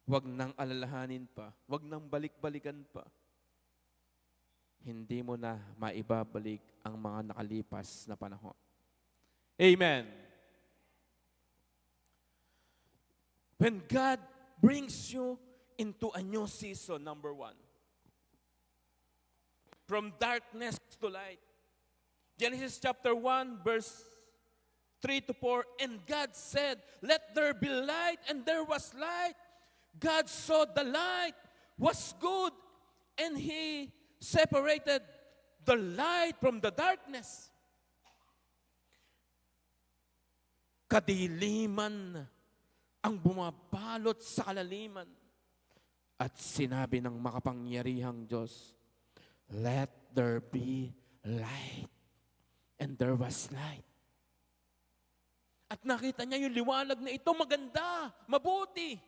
Huwag nang alalahanin pa, huwag nang balik-balikan pa. Hindi mo na maibabalik ang mga nakalipas na panahon. Amen. When God brings you into a new season, number one, from darkness to light. Genesis chapter 1, verse 3 to 4, and God said, let there be light, and there was light. God saw the light was good, and He separated the light from the darkness. Kadiliman ang bumabalot sa kalaliman. At sinabi ng makapangyarihang Diyos, let there be light. And there was light. At nakita niya yung liwanag na ito, maganda, mabuti.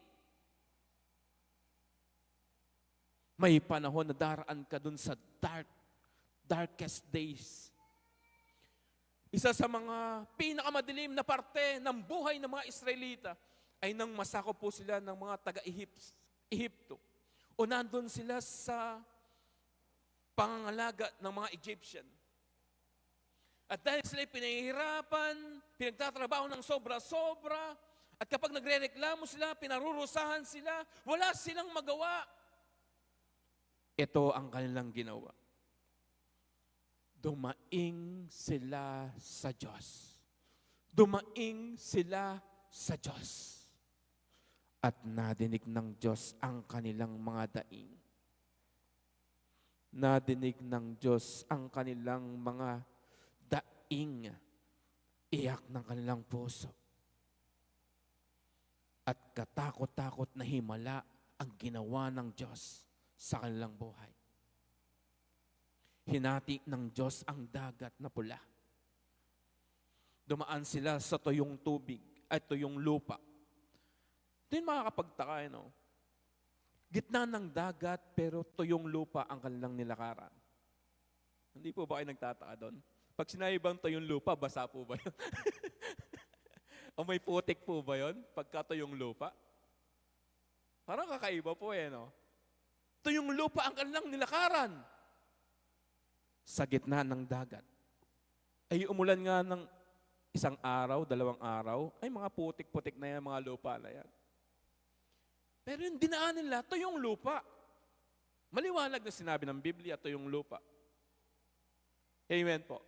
May panahon na daraan ka dun sa darkest days. isa sa mga pinakamadilim na parte ng buhay ng mga Israelita ay nang masakop po sila ng mga taga-Ehipto. O nandun sila sa pangangalaga ng mga Egyptian. At dahil sila pinahihirapan, pinagtatrabaho ng sobra-sobra, at kapag nagrereklamo sila, pinarurusahan sila, wala silang magawa. Ito ang kanilang ginawa. Dumaing sila sa Diyos. Dumaing sila sa Diyos. At nadinig ng Diyos ang kanilang mga daing. Nadinig ng Diyos ang kanilang mga daing. Iyak ng kanilang puso. At katakot-takot na himala ang ginawa ng Diyos sa kanilang buhay. Hinati ng Diyos ang dagat na pula. Dumaan sila sa tuyong tubig at tuyong lupa. Ito yung makakapagtaka, no? Gitna ng dagat pero tuyong lupa ang kanilang nilakaran. Hindi po ba kayo nagtataka doon? Pag sinabi bang tuyong lupa, basa po ba yun? O may putik po ba yun? Pagka tuyong lupa? Parang kakaiba po no? Tuyong lupa ang kanilang nilakaran. Sa gitna ng dagat. Ay umulan nga ng isang araw, 2 araw, ay mga putik-putik na yan, mga lupa na yan. Pero yung dinaan nila, ito yung lupa. Maliwanag na sinabi ng Biblia, ito yung lupa. Amen po.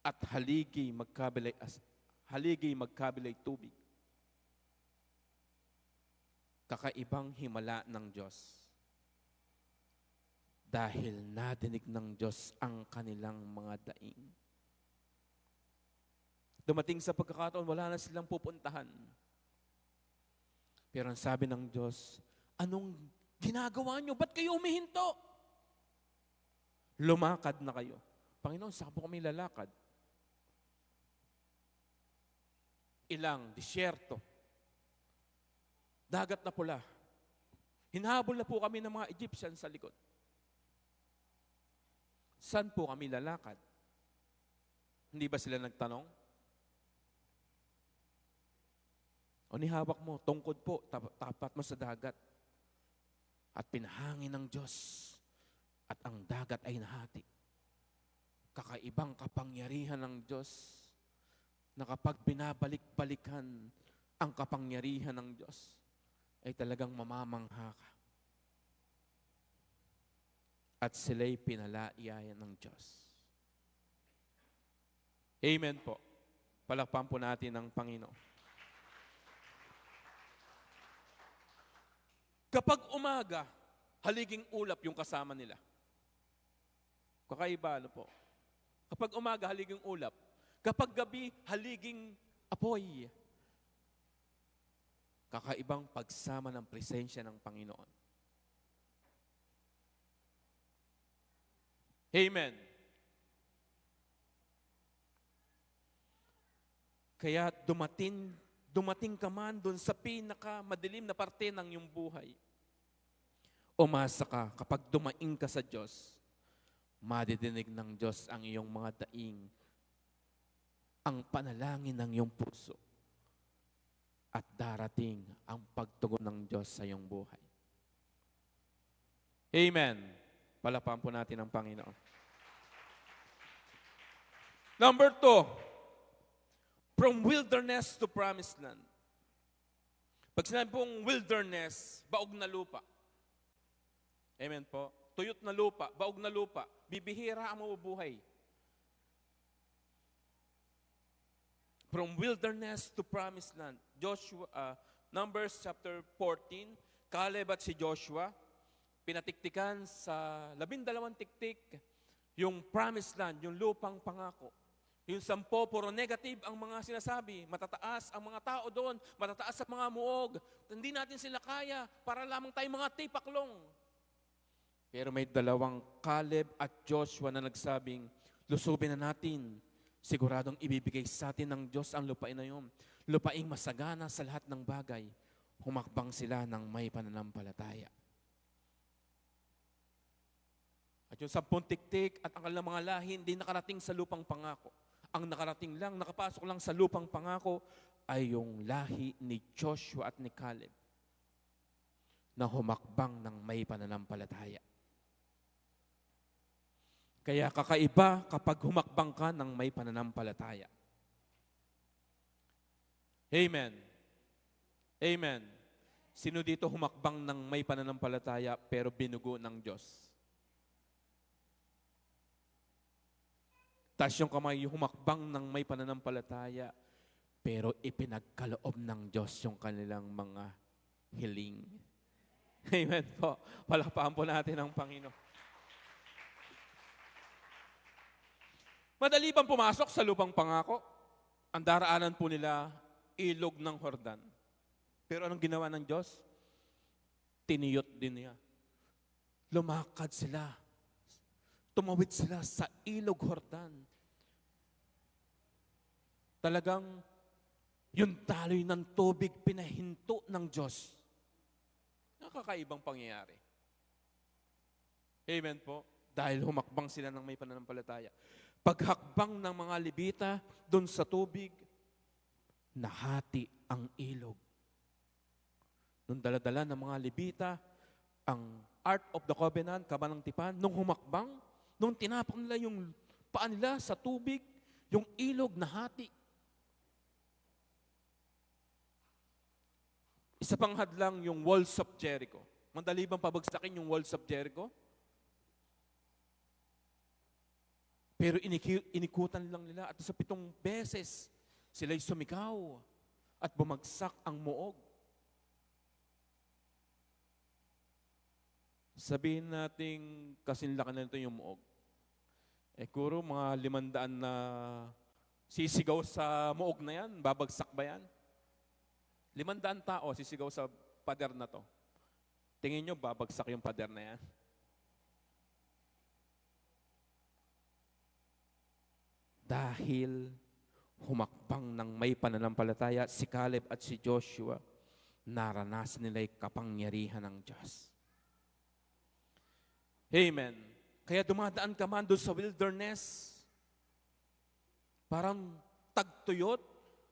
At haligi magkabilay tubig. Kakaibang himala ng Diyos. Dahil nadinig ng Diyos ang kanilang mga daing. Dumating sa pagkakataon, wala na silang pupuntahan. Pero ang sabi ng Diyos, anong ginagawa nyo? Ba't kayo humihinto? Lumakad na kayo. Panginoon, saan po kami lalakad? Ilang, disyerto. Dagat na pula. Hinahabol na po kami ng mga Egyptian sa likod. Saan po kami lalakad? Hindi ba sila nagtanong? O nihawak mo, tungkod po, tapat mo sa dagat. At pinahangin ng Diyos. At ang dagat ay nahati. Kakaibang kapangyarihan ng Diyos na kapag binabalik-balikan ang kapangyarihan ng Diyos, ay talagang mamamangha ka. At sila'y pinalaiyayan ng Diyos. Amen po. Palakpan po natin ang Panginoon. Kapag umaga, haliging ulap yung kasama nila. Kakaiba, po? Kapag umaga, haliging ulap. Kapag gabi, haliging apoy. Kakaibang pagsama ng presensya ng Panginoon. Amen. Kaya dumating ka man doon sa pinakamadilim na parte ng iyong buhay. Umasa ka kapag dumaing ka sa Diyos, madidinig ng Diyos ang iyong mga daing, ang panalangin ng iyong puso, at darating ang pagtugon ng Diyos sa iyong buhay. Amen. Palakpakan po natin ang Panginoon. Number 2, from wilderness to promised land. Pag sinabi pong wilderness, baog na lupa. Amen po. Tuyot na lupa, baog na lupa. Bibihira ang mabubuhay. From wilderness to promised land. Numbers chapter 14, Caleb at si Joshua, pinatiktikan sa 12 tiktik yung promised land, yung lupang pangako. Yung 10, puro negative ang mga sinasabi. Matataas ang mga tao doon, matataas ang mga muog. Hindi natin sila kaya, para lamang tayo mga tipaklong. Pero may 2 Caleb at Joshua na nagsabing, lusubin na natin. Siguradong ibibigay sa atin ng Diyos ang lupain na yun. Lupaing masagana sa lahat ng bagay. Humakbang sila ng may pananampalataya. At yung 10 tiktik at ang kanilang mga lahi hindi nakarating sa lupang pangako. Ang nakarating lang, nakapasok lang sa lupang pangako ay yung lahi ni Joshua at ni Caleb na humakbang ng may pananampalataya. Kaya kakaiba kapag humakbang ka ng may pananampalataya. Amen. Amen. Sino dito humakbang ng may pananampalataya pero binugo ng Diyos? Taas yung kamay, yung humakbang ng may pananampalataya pero ipinagkaloob ng Diyos yung kanilang mga hiling. Amen po. Palakpakan po natin ang Panginoon. Madali bang pumasok sa lupang pangako? Ang daraanan po nila, ilog ng Jordan. Pero anong ginawa ng Diyos? Tiniyot din niya. Lumakad sila. Tumawid sila sa ilog Jordan. Talagang yung taloy ng tubig pinahinto ng Diyos. Nakakaibang pangyayari. Amen po. Dahil humakbang sila ng may pananampalataya. Paghakbang ng mga Levita doon sa tubig, nahati ang ilog. Nung daladala ng mga Levita, ang Ark of the Covenant, kabanang tipan, nung humakbang, nung tinapak nila yung paa nila sa tubig, yung ilog nahati. Isa pang hadlang yung walls of Jericho. Madali bang pabagsakin yung walls of Jericho? Pero inikutan lang nila at sa 7 beses sila'y sumigaw at bumagsak ang muog. Sabihin natin kasinlaki na ito yung muog. Kuro mga 500 na sisigaw sa muog na yan, babagsak ba yan? 500 tao sisigaw sa pader na to. Tingin nyo, babagsak yung pader na yan? Dahil humakbang ng may pananampalataya, si Caleb at si Joshua, naranasan nila'y kapangyarihan ng Diyos. Amen. Kaya dumadaan ka man doon sa wilderness, parang tagtuyot,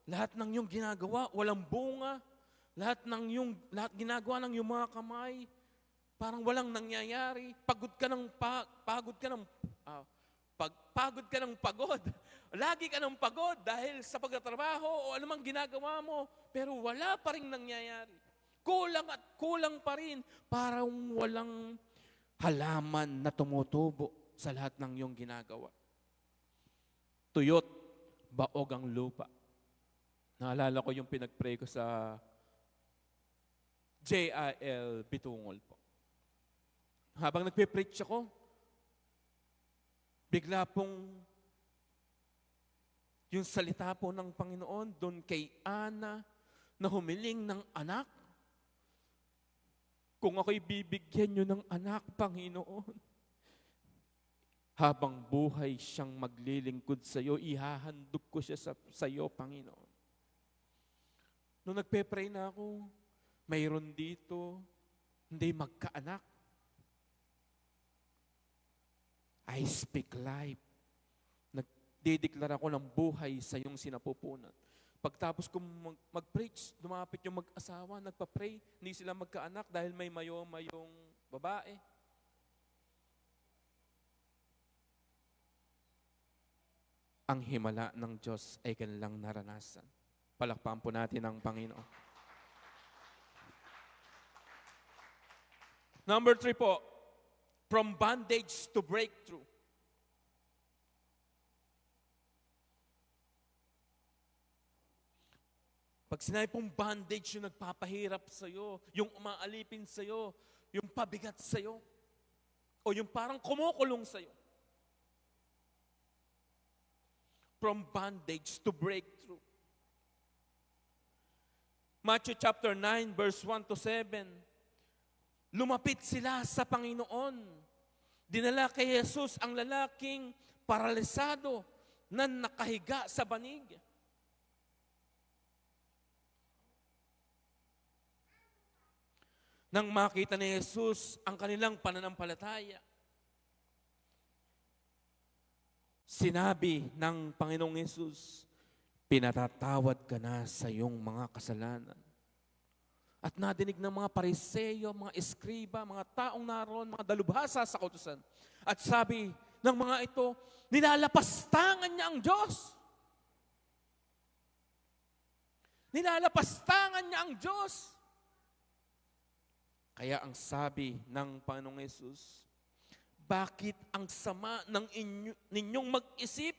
lahat ng iyong ginagawa, walang bunga, lahat ginagawa ng iyong mga kamay, parang walang nangyayari, pagod ka ng pagod. Lagi ka ng pagod dahil sa pagtatrabaho o anumang ginagawa mo, pero wala pa rin nangyayari. Kulang at kulang pa rin. Parang walang halaman na tumutubo sa lahat ng iyong ginagawa. Tuyot, baog ang lupa. Naalala ko yung pinag-pray ko sa JIL Bitungol po. Habang nagpe-preach ako, bigla pong yung salita po ng Panginoon doon kay Ana na humiling ng anak. Kung ako'y bibigyan nyo ng anak, Panginoon, habang buhay siyang maglilingkod sa iyo, ihahandog ko siya sa iyo, Panginoon. Nung nagpe-pray na ako, mayroon dito, hindi magkaanak. I speak life. Nagdideklara ko ng buhay sa iyong sinapupunan. Pagtapos ko mag-preach, lumapit yung mag-asawa, nagpa-pray, hindi sila magkaanak dahil may mayoma yung babae. Ang himala ng Diyos ay kanilang naranasan. Palakpakan po natin ang Panginoon. Number 3 po, from bondage to breakthrough. Pag sinabi pong bondage yung nagpapahirap sa'yo, yung umaalipin sa'yo, yung pabigat sa'yo, o yung parang kumukulong sa'yo. From bondage to breakthrough. Matthew chapter 9, verse 1 to 7. Lumapit sila sa Panginoon. Dinala kay Jesus ang lalaking paralisado na nakahiga sa banig. Nang makita ni Jesus ang kanilang pananampalataya, Sinabi ng Panginoong Yesus, pinatatawad ka na sa iyong mga kasalanan. At nadinig ng mga Pariseo, mga eskriba, mga taong naroon, mga dalubhasa sa kautusan. At sabi ng mga ito, nilalapastangan niya ang Diyos. Nilalapastangan niya ang Diyos. Kaya ang sabi ng Panginoong Yesus, bakit ang sama ng ninyong mag-isip?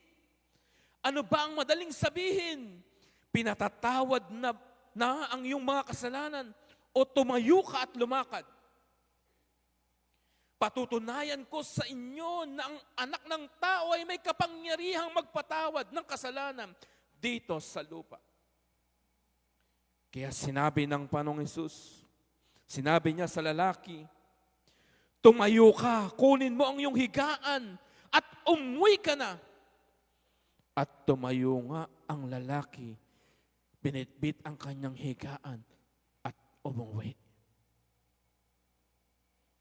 Ano ba ang madaling sabihin? Pinatatawad na ang iyong mga kasalanan o tumayo ka at lumakad. Patutunayan ko sa inyo na ang anak ng tao ay may kapangyarihang magpatawad ng kasalanan dito sa lupa. Kaya sinabi ng Panginoong Hesus, sinabi niya sa lalaki, tumayo ka, kunin mo ang iyong higaan at umuwi ka na. At tumayo nga ang lalaki, binitbit ang kanyang higaan at umuwi.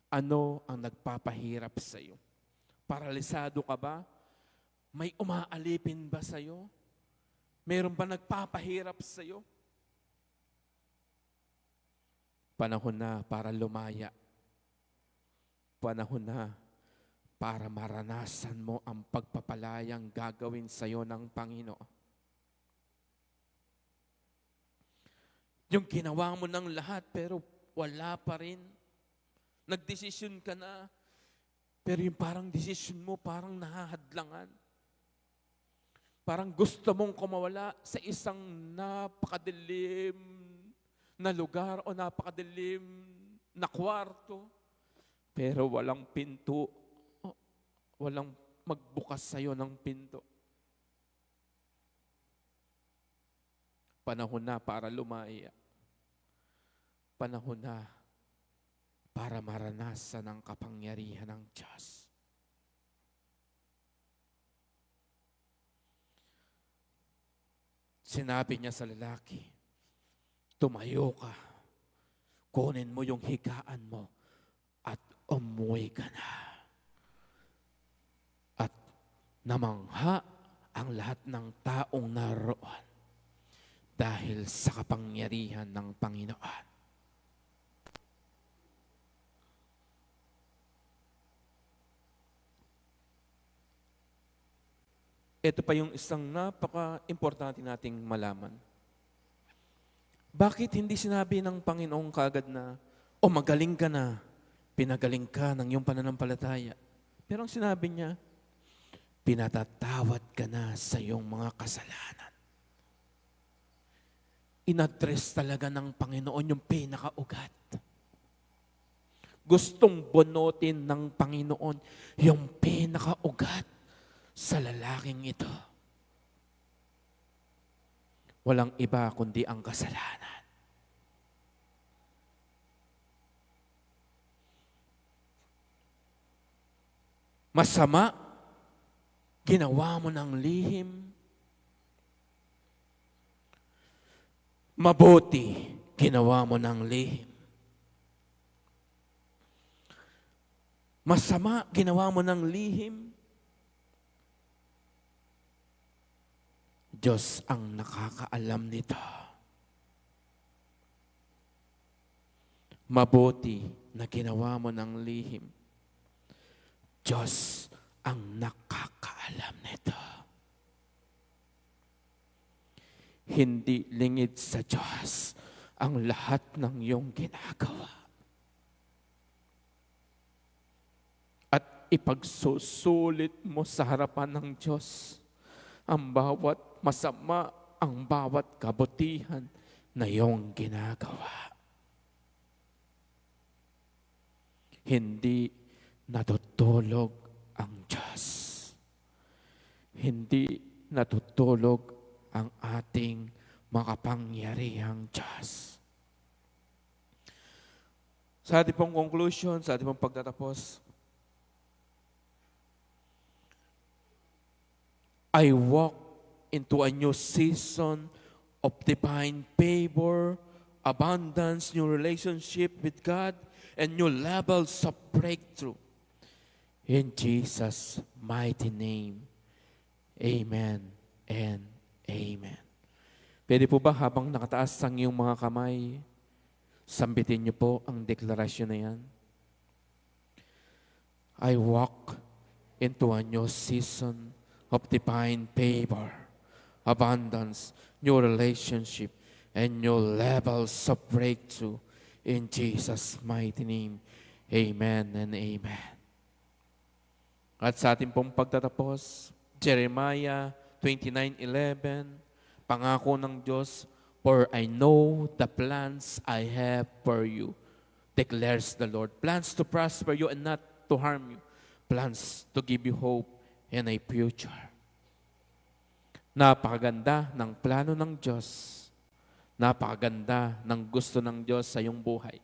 Ano ang nagpapahirap sa iyo? Paralisado ka ba? May umaalipin ba sa iyo? Meron ba nagpapahirap sa iyo? Panahon na para lumaya. Panahon na para maranasan mo ang pagpapalayang gagawin sa iyo ng Panginoon. Yung ginawa mo ng lahat pero wala pa rin. Nagdesisyon ka na, pero yung parang desisyon mo parang nahahadlangan. Parang gusto mong kumawala sa isang napakadilim na lugar o napakadilim na kwarto, pero walang pinto, walang magbukas sa'yo ng pinto. Panahon na para lumaya. Panahon na para maranasan ang kapangyarihan ng Diyos. Sinabi niya sa lalaki, tumayo ka, kunin mo yung higaan mo, at umuwi ka na. At namangha ang lahat ng taong naroon dahil sa kapangyarihan ng Panginoon. Ito pa yung isang napaka-importante nating malaman. Bakit hindi sinabi ng Panginoon kagad na, o magaling ka na, pinagaling ka ng iyong pananampalataya. Pero ang sinabi niya, pinatatawad ka na sa iyong mga kasalanan. Inaddress talaga ng Panginoon yung pinakaugat. Gustong bunutin ng Panginoon yung pinakaugat sa lalaking ito. Walang iba kundi ang kasalanan. Masama, ginawa mo ng lihim. Mabuti, ginawa mo ng lihim. Masama, ginawa mo ng lihim. Diyos ang nakakaalam nito. Mabuti na ginawa mo ng lihim. Diyos ang nakakaalam nito. Hindi lingid sa Diyos ang lahat ng iyong ginagawa. At ipagsusulit mo sa harapan ng Diyos ang bawat masama, ang bawat kabutihan na iyong ginagawa. Hindi natutulog ang Diyos. Hindi natutulog ang ating makapangyarihang Diyos. Sa ating pong conclusion, sa ating pong pagtatapos, I walk into a new season of divine favor, abundance, new relationship with God, and new levels of breakthrough. In Jesus' mighty name, Amen and Amen. Pwede po ba habang nakataas ang iyong mga kamay, sambitin niyo po ang deklarasyon na yan? I walk into a new season of divine favor, abundance, new relationship, and new levels of breakthrough in Jesus' mighty name. Amen and Amen. At sa ating pong pagtatapos, Jeremiah 29:11, pangako ng Diyos, for I know the plans I have for you, declares the Lord. Plans to prosper you and not to harm you. Plans to give you hope and a future. Napakaganda ng plano ng Diyos. Napakaganda ng gusto ng Diyos sa iyong buhay.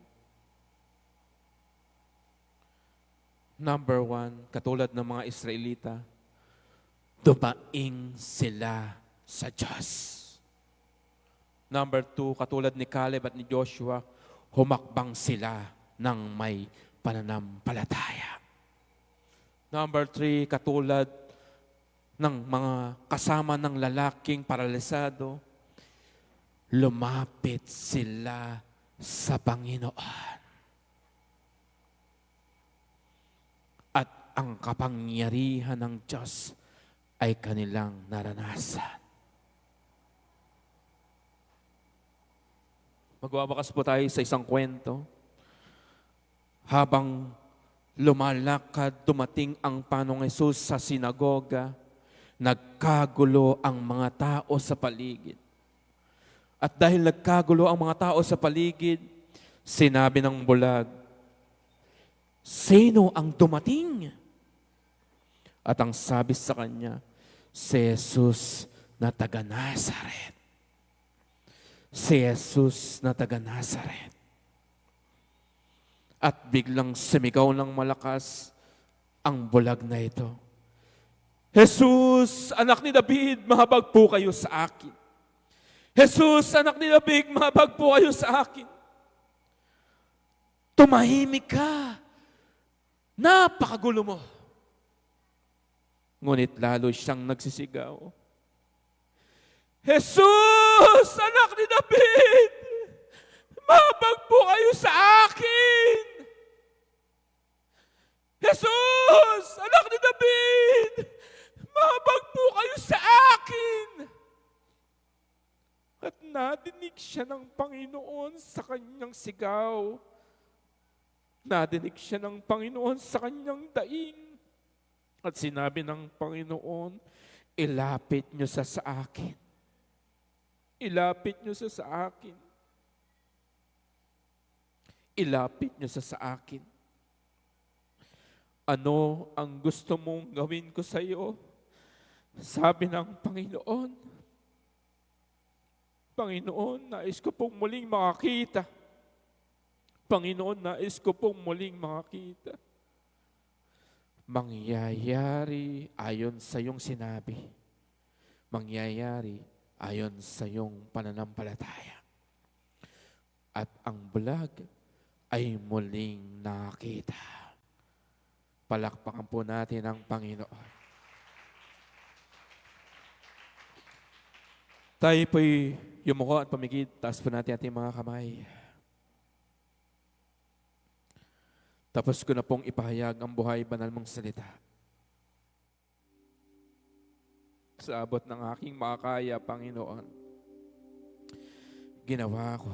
Number 1, katulad ng mga Israelita, dumaing sila sa Diyos. Number 2, katulad ni Caleb at ni Joshua, humakbang sila ng may pananampalataya. Number 3, katulad ng mga kasama ng lalaking paralisado, lumapit sila sa Panginoon. At ang kapangyarihan ng Diyos ay kanilang naranasan. Magwawakas po tayo sa isang kwento. Habang lumalakad, dumating ang Panginoong Hesus sa sinagoga, nagkagulo ang mga tao sa paligid. At dahil nagkagulo ang mga tao sa paligid, sinabi ng bulag, sino ang dumating? At ang sabi sa kanya, si Jesus na taga Nazaret. Si Jesus na taga Nazaret. At biglang sumigaw ng malakas ang bulag na ito. Jesus, anak ni David, mahabag po kayo sa akin. Jesus, anak ni David, mahabag po kayo sa akin. Tumahimik ka. Napakagulo mo. Ngunit lalo siyang nagsisigaw. Jesus, anak ni David, mahabag po kayo sa akin. Jesus, anak ni David, mahabag po kayo sa akin. At nadinig siya ng Panginoon sa kanyang sigaw. Nadinig siya ng Panginoon sa kanyang daing. At sinabi ng Panginoon, ilapit niyo sa akin. Ilapit niyo sa akin. Ilapit niyo sa akin. Ano ang gusto mong gawin ko sa iyo? Sabi ng Panginoon, Panginoon, nais ko pong muling makakita. Panginoon, nais ko pong muling makakita. Mangyayari ayon sa iyong sinabi. Mangyayari ayon sa iyong pananampalataya. At ang bulag ay muling nakita. Palakpakan po natin ang Panginoon. Tayo po'y yumuko at pamigid. Taas po natin ating mga kamay. Tapos ko na pong ipahayag ang buhay banal mong salita. Sa abot ng aking makakaya, Panginoon, ginawa ko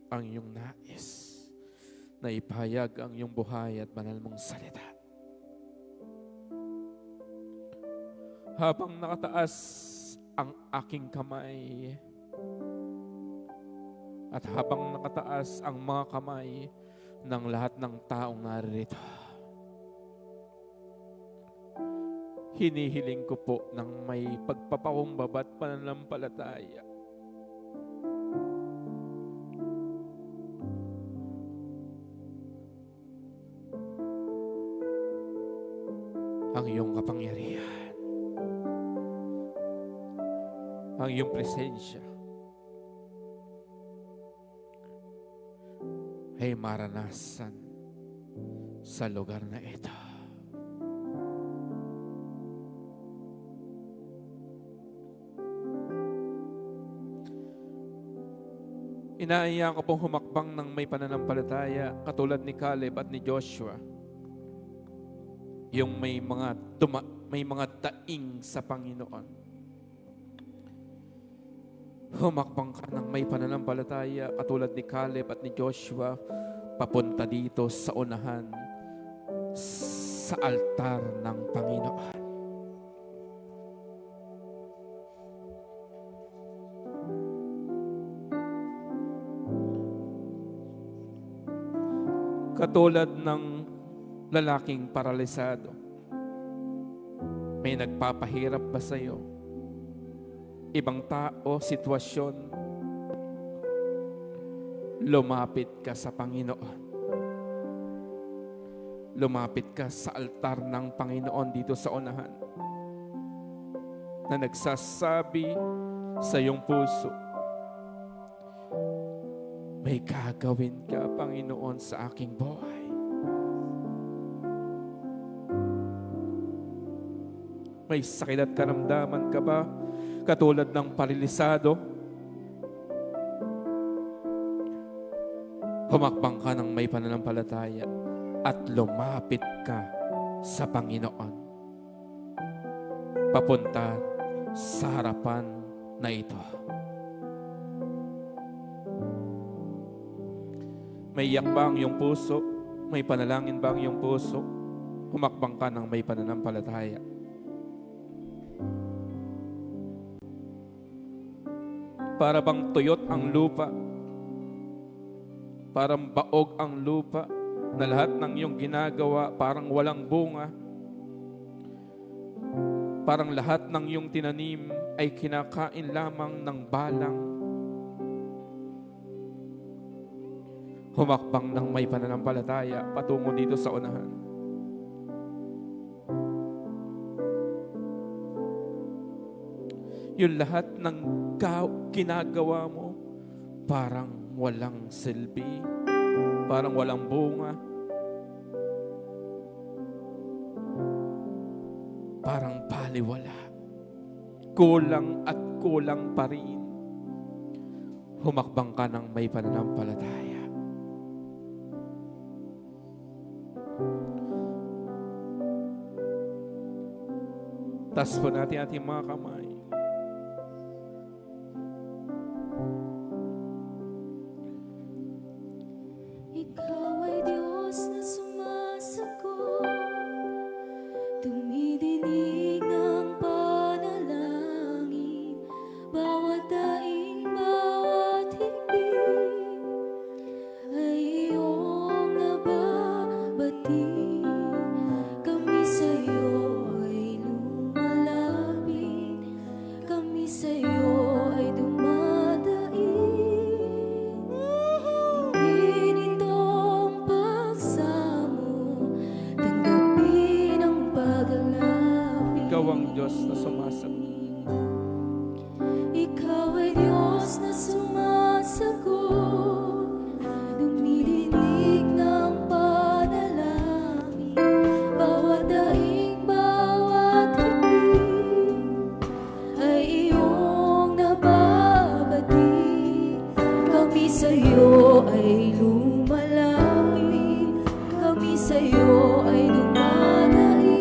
ang iyong nais na ipahayag ang iyong buhay at banal mong salita. Habang nakataas ang aking kamay at habang nakataas ang mga kamay ng lahat ng taong naririto, hinihiling ko po ng may pagpapakumbaba at pananampalataya. Ang iyong kapangyarihan, ang iyong presensya ay maranasan sa lugar na ito. Inaaya ko pong humakbang ng may pananampalataya katulad ni Caleb at ni Joshua. Yung may mga daing sa Panginoon. Humakbang ka ng may pananampalataya katulad ni Caleb at ni Joshua papunta dito sa unahan sa altar ng Panginoon. Katulad ng lalaking paralisado, may nagpapahirap ba sa iyo? Ibang tao, sitwasyon, lumapit ka sa Panginoon. Lumapit ka sa altar ng Panginoon dito sa unahan na nagsasabi sa iyong puso, may gagawin ka, Panginoon, sa aking buhay. May sakit at karamdaman ka ba? Katulad ng paralisado, humakbang ka ng may pananampalataya at lumapit ka sa Panginoon. Papunta sa harapan na ito. May iyak ba ang iyong puso? May panalangin ba ang iyong puso? Humakbang ka ng may pananampalataya. Para bang tuyot ang lupa? Parang baog ang lupa na lahat ng iyong ginagawa parang walang bunga? Parang lahat ng iyong tinanim ay kinakain lamang ng balang? Humakbang ng may pananampalataya patungo dito sa unahan. Yung lahat ng ginagawa mo parang walang silbi, parang walang bunga, parang baliwala, kulang at kulang pa rin. Humakbang ka ng may pananampalataya. Taas po natin ating mga kamay. Ikaw ay Diyos na sumasagot, tumidinig ng panalangin, bawat daing, bawat higpit ay iyong nababati. Kami sa'yo ay lumalapit, kami sa'yo ay dumadaig. Tingin itong pagsamo, tanggapin ang paglapit. Ikaw ang Diyos na sumasagot. Ikaw ay Diyos na sumasagot, dumidinig ng panalangin, bawat daing, bawat higpit ay iyong nababati. Kami sa'yo ay lumalapit, kami sa'yo ay dumadaig.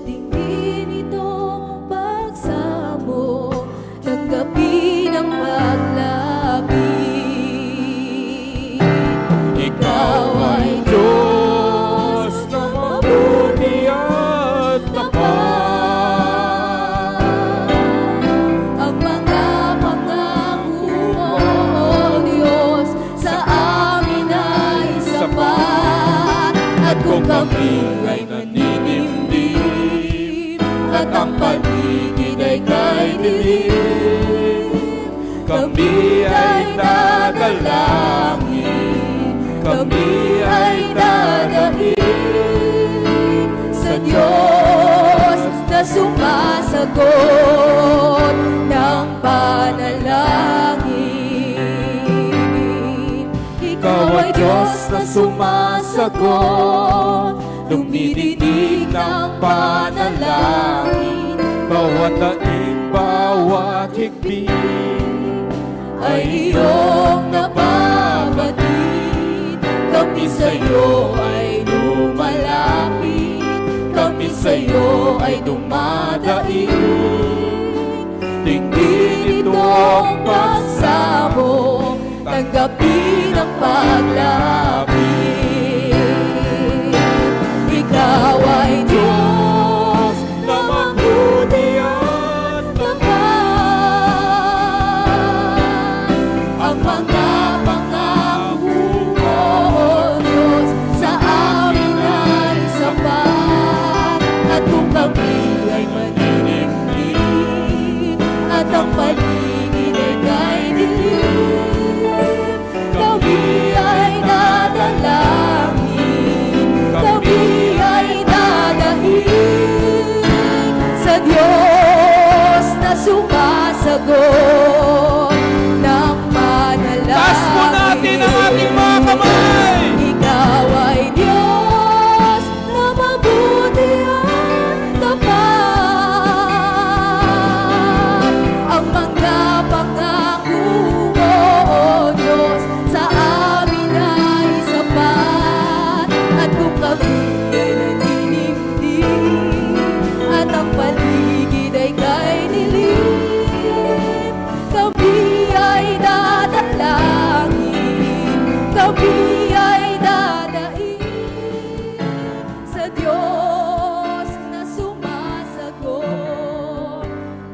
Tingin itong pagsamo, tanggapin ang paglapit. Ikaw ay Diyos na mabuti at tapat. Ang mga pangako mo, O Diyos, sa amin ay sapat. At kung kami ay naninimdim, at ang paligid ay kay dilim, kami ay dadalangin, kami ay dadaig sa Diyos na sumasagot ng panalangin. Ikaw ay Diyos na sumasagot, dumidinig ng panalangin, Bawat daing, bawat higpit ay iyong nababatid. Kami sa'yo ay lumalapit, kami sa'yo ay dumadaig. Tingin itong pagsamo, tanggapin ang paglapit. Ikaw ay Diyos na mabuti at tapat. Ang mga pangako mo, O Diyos, sa amin ay sapat. At kung kami ay maninindig at ang paligid ay kay dilim, kami ay dadalangin, kami ay dadaig sa Diyos na sumasagot ng panalangin. Taas po natin ang ating mga kamay! Ikaw ay Diyos na mabuti at tapat. Ang mga pangako mo, O Diyos, sa amin ay sapat. At kung kami ay naninimdim at ang paligid ay kay dilim, kami ay dadalangin, kami ay dadaig sa Diyos na sumasagot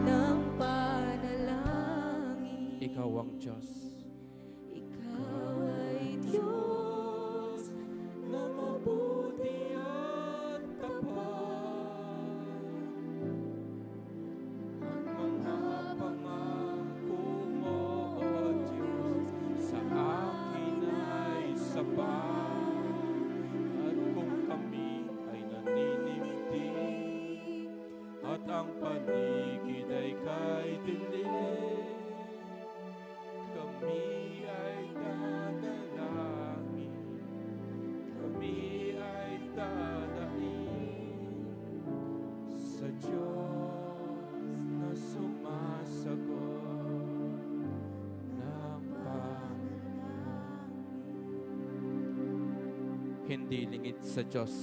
ng panalangin. Ikaw ang Diyos. Ikaw ay Diyos na mabuti at tapat. Ang mga pangako mo, O Diyos, sa akin ay sapat. At kung kami ay naninimtig at ang paligid ay kay dilim, kami ay dadalangin, kami ay dadaig sa Diyos na sumasagot ng panalangin. Hindi lingid sa Diyos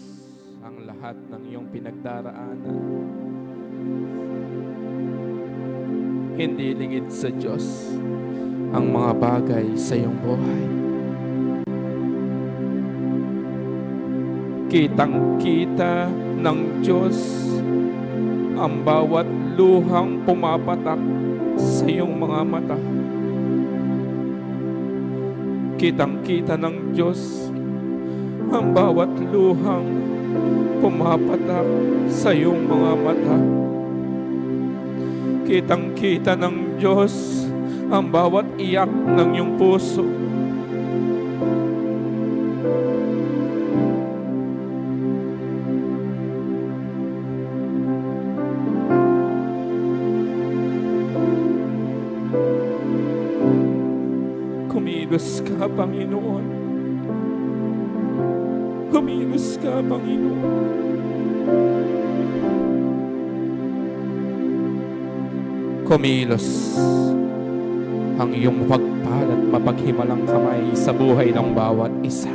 ang lahat ng iyong pinagdaraanan. Hindi lingid sa Diyos ang mga bagay sa iyong buhay. Kitang-kita ng Diyos ang bawat luhang pumapatak sa iyong mga mata. Kitang-kita ng Diyos ang bawat luhang pumapatak sa iyong mga mata. Kitang-kita ng Diyos ang bawat iyak ng iyong puso. Kumilos ka, Panginoon. Kumilos ka, Panginoon. Kumilos ang iyong mapagpal at mapaghimalang kamay sa buhay ng bawat isa.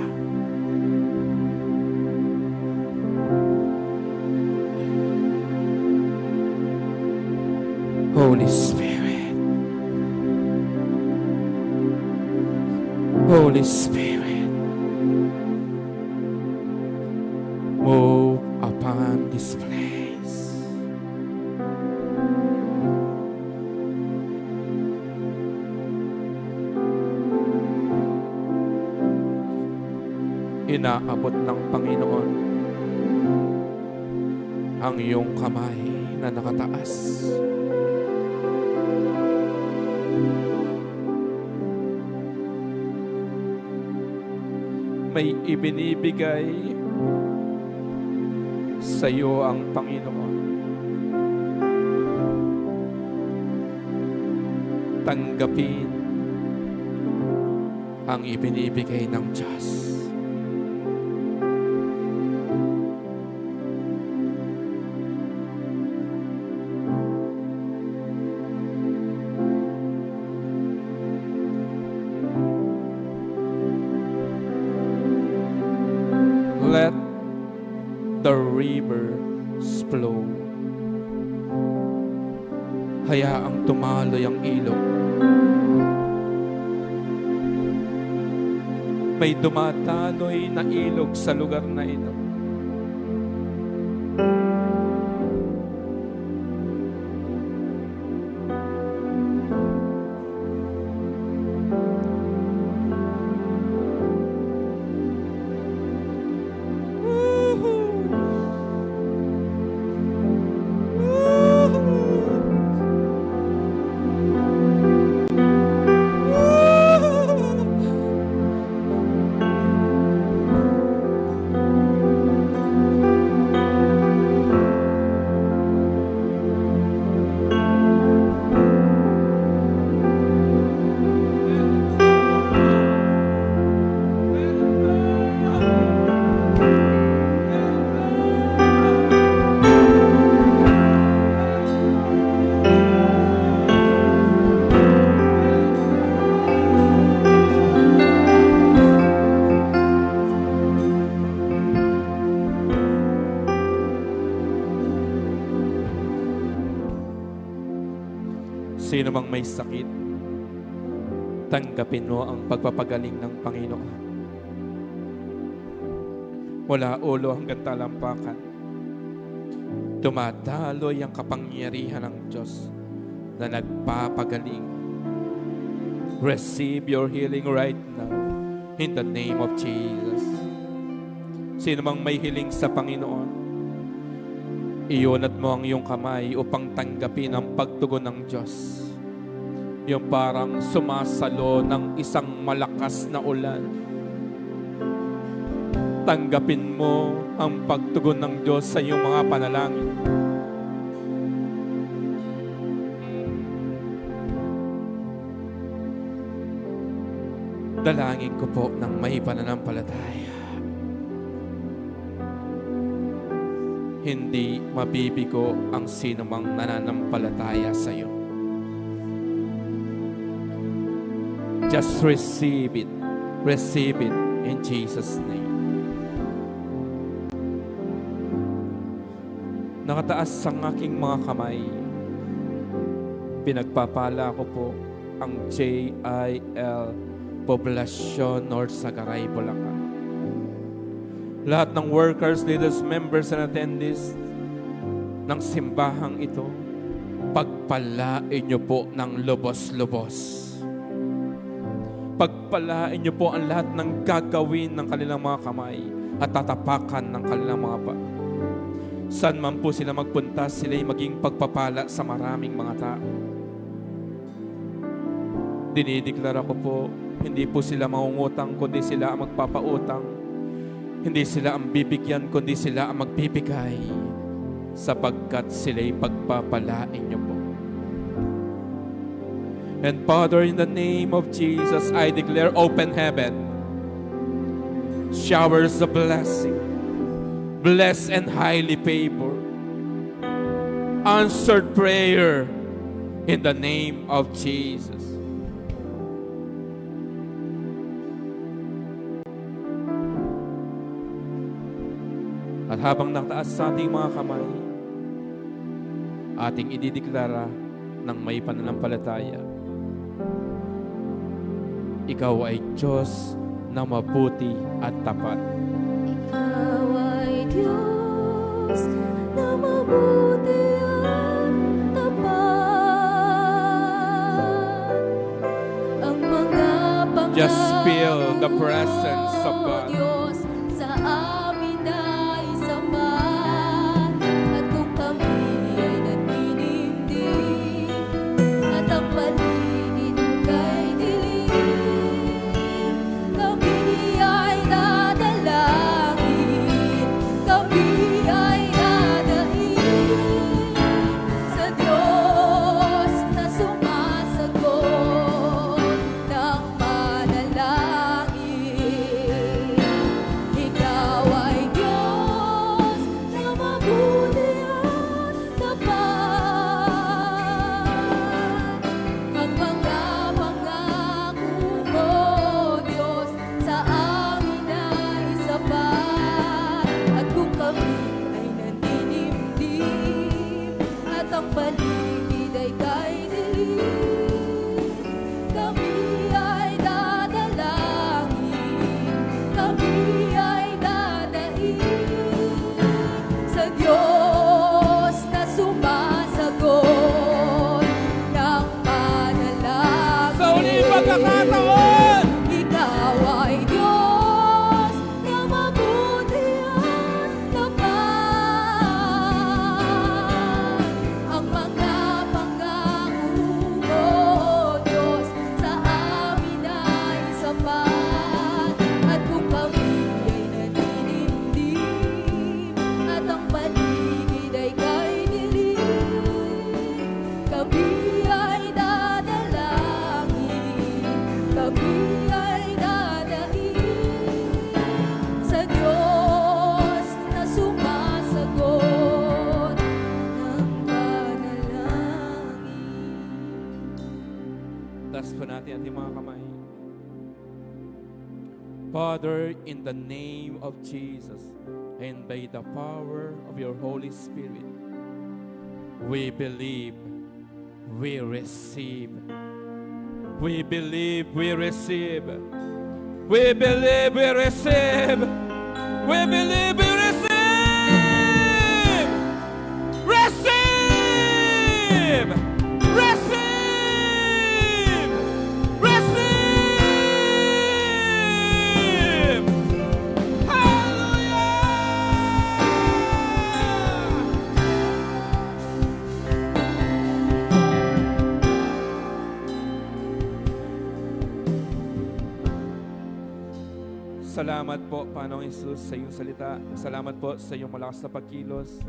Holy Spirit, Holy Spirit, move upon this place. Inaabot ng Panginoon ang iyong kamay na nakataas. May ibinibigay sa iyo ang Panginoon. Tanggapin ang ibinibigay ng Diyos. the rivers flow. Hayaang tumaloy ang ilog. May dumataloy na ilog sa lugar na ito. Sino mang may sakit, tanggapin mo ang pagpapagaling ng Panginoon. Mula ulo hanggang talampakan, tumataloy ang kapangyarihan ng Diyos na nagpapagaling. Receive your healing right now in the name of Jesus. Sino mang may hiling sa Panginoon, iunat mo ang iyong kamay upang tanggapin ang pagtugon ng Diyos. Yung parang sumasalo ng isang malakas na ulan. Tanggapin mo ang pagtugon ng Diyos sa iyong mga panalangin. Dalangin ko po ng may pananampalataya. Hindi mabibigo ang sinumang nananampalataya sa iyo. Just receive it. Receive it in Jesus' name. Nakataas ang aking mga kamay. Pinagpapala ko po ang JIL Poblacion North Sagaray, Bulacan. Lahat ng workers, leaders, members, and attendees ng simbahang ito, pagpalain niyo po ng lubos-lubos. Pagpalain niyo po ang lahat ng gagawin ng kanilang mga kamay at tatapakan ng kanilang mga paa. Saan man po sila magpunta, sila'y maging pagpapala sa maraming mga tao. Dinideklara ko po, hindi po sila mangungutang, kundi sila ang magpapautang. Hindi sila ang bibigyan, kundi sila ang magbibigay, sapagkat sila'y pagpapalain niyo po. And Father, in the name of Jesus, I declare open heaven, showers of blessing, blessed and highly favored, answered prayer in the name of Jesus. At habang nakataas sa ating mga kamay, ating idideklara ng may pananampalataya, ikaw ay Diyos na mabuti at tapat. Ikaw ay Diyos na mabuti at tapat. Ang mga pangako Just feel the presence of God. Diyos sa amin ay sapat. At kung kami ay nagniningning at ang paligid kay dilim, kami ay dadalangin, kami ay dadahin sa Diyos na sumasagot ng panalangin. Ikaw ay Diyos na mabuti at tapat. Ang mga pangako mo, Diyos, sa amin ay sapat. At kung kami natin ating mga kamay. Father, in the name of Jesus, and by the power of your Holy Spirit, we believe, we receive. We believe, we receive. We believe, we receive. We believe, we receive. Receive! Receive! Receive! Hallelujah! Salamat po, Panginoong Hesus, sa iyong salita. Salamat po sa iyong malakas na pagkilos.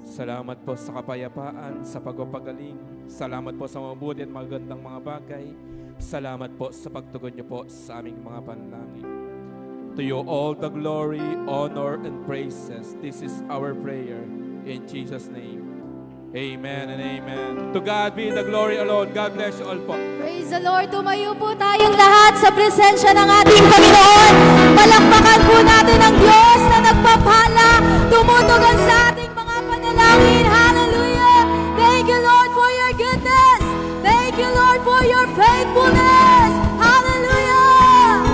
Salamat po sa kapayapaan, sa pagpapagaling. Salamat po sa mabuti at magandang mga bagay. Salamat po sa pagtugon niyo po sa aming mga panalangin. To you all the glory, honor, and praises. This is our prayer in Jesus' name. Amen and amen. To God be the glory alone. God bless you all po. Praise the Lord. Tumayo po tayong lahat sa presensya ng ating Panginoon. Palakpakan po natin ang Diyos na nagpapala. Tumutugon sa ating mga panalangin. Hallelujah. Thank you, Lord, for your goodness. Thank you, Lord, for your faithfulness. Hallelujah.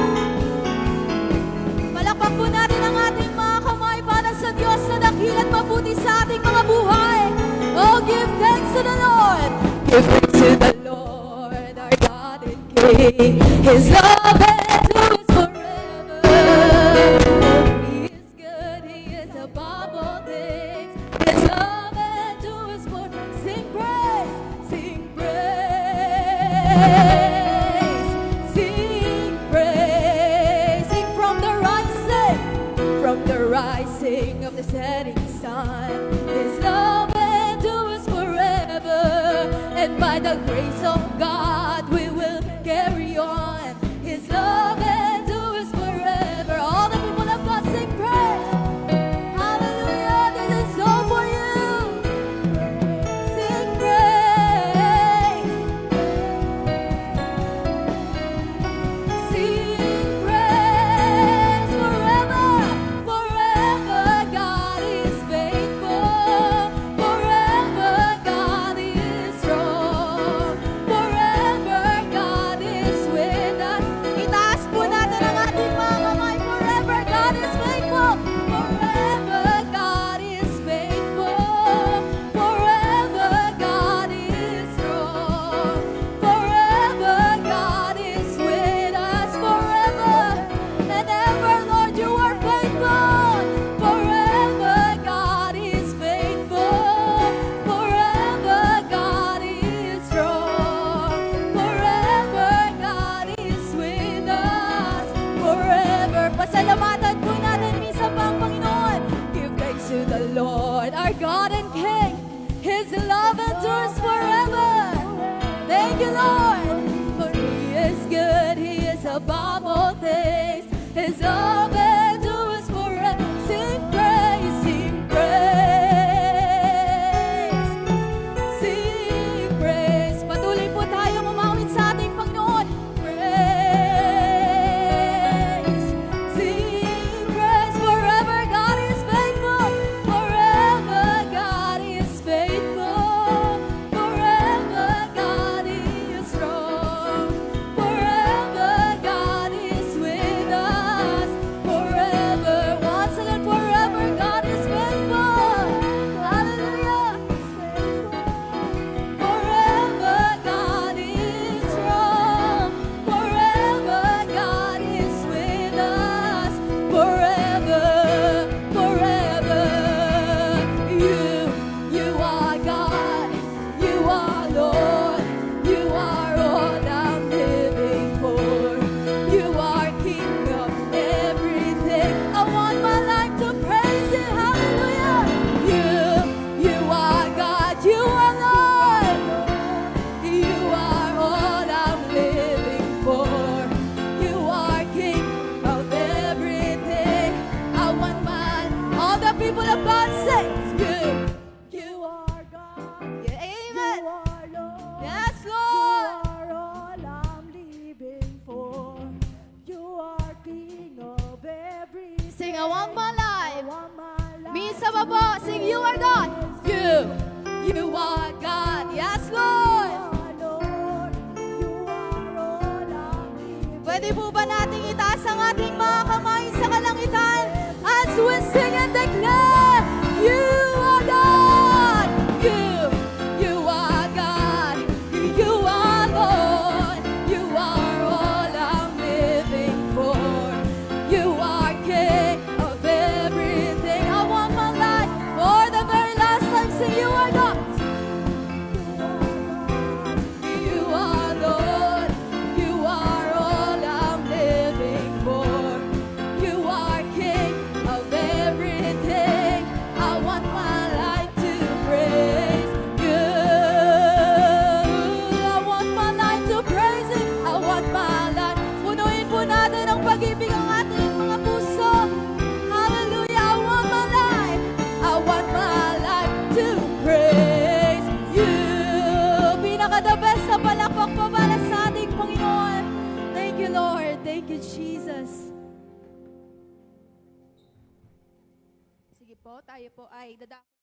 Palakpak po natin ang ating mga kamay para sa Diyos na dakila't mabuti sa ating mga buhay. Oh, give thanks to the Lord. Give thanks to the Lord, our God and King. His love endures forever. He is good, He is above all things. His love endures forever. Sing praise, sing praise, sing praise. Sing from the rising of the setting sun. His love endures forever, and by the grace of God we will carry on. His love endures forever. All the people of God sing praise. Hallelujah, this is all for you. Sing praise. Sing praise forever. Forever God is faithful. Forever God is strong. Forever God is with us. Itaas po natin ang ating mga kamay. Forever God is faithful. Forever God is faithful. Forever God is strong. Forever God is with us. Forever and ever, Lord, you are faithful. Forever God is faithful. Forever God is strong. Forever God is with us. Forever. Pasalamatan po natin minsan pa ang Panginoon. Give thanks to the Lord, our God and King. His love endures forever. Thank you, Lord. For He is good, He is above all things. His love endures forever. Sing praise, sing praise. Sing praise. Patuloy po tayo umawit sa ating Panginoon. Praise. Sing praise. Forever God is faithful. Forever God is faithful. Forever God is strong. Forever God is with us. Sing, you are God. You are God. Yes, Lord. Pwede po ba nating itaas ang ating mga kamay sa kalangitan as we sing and declare, you are God. You are God. You are Lord. You are all I'm living for. You are King of everything. I want my life for the very last time. Sing, you are God. You are Lord. You are all I'm living for. You are King of everything. I want my life to praise you. I want my life to praise Him. I want my life. Punuin po natin ang pag-ibig ang ating mga puso. Hallelujah. I want my life. I want my life to praise you. Pinaka-the best na palakpak pa para sa ating Panginoon. Thank you, Lord. Thank you, Jesus. Sige po, tayo po ay dadako.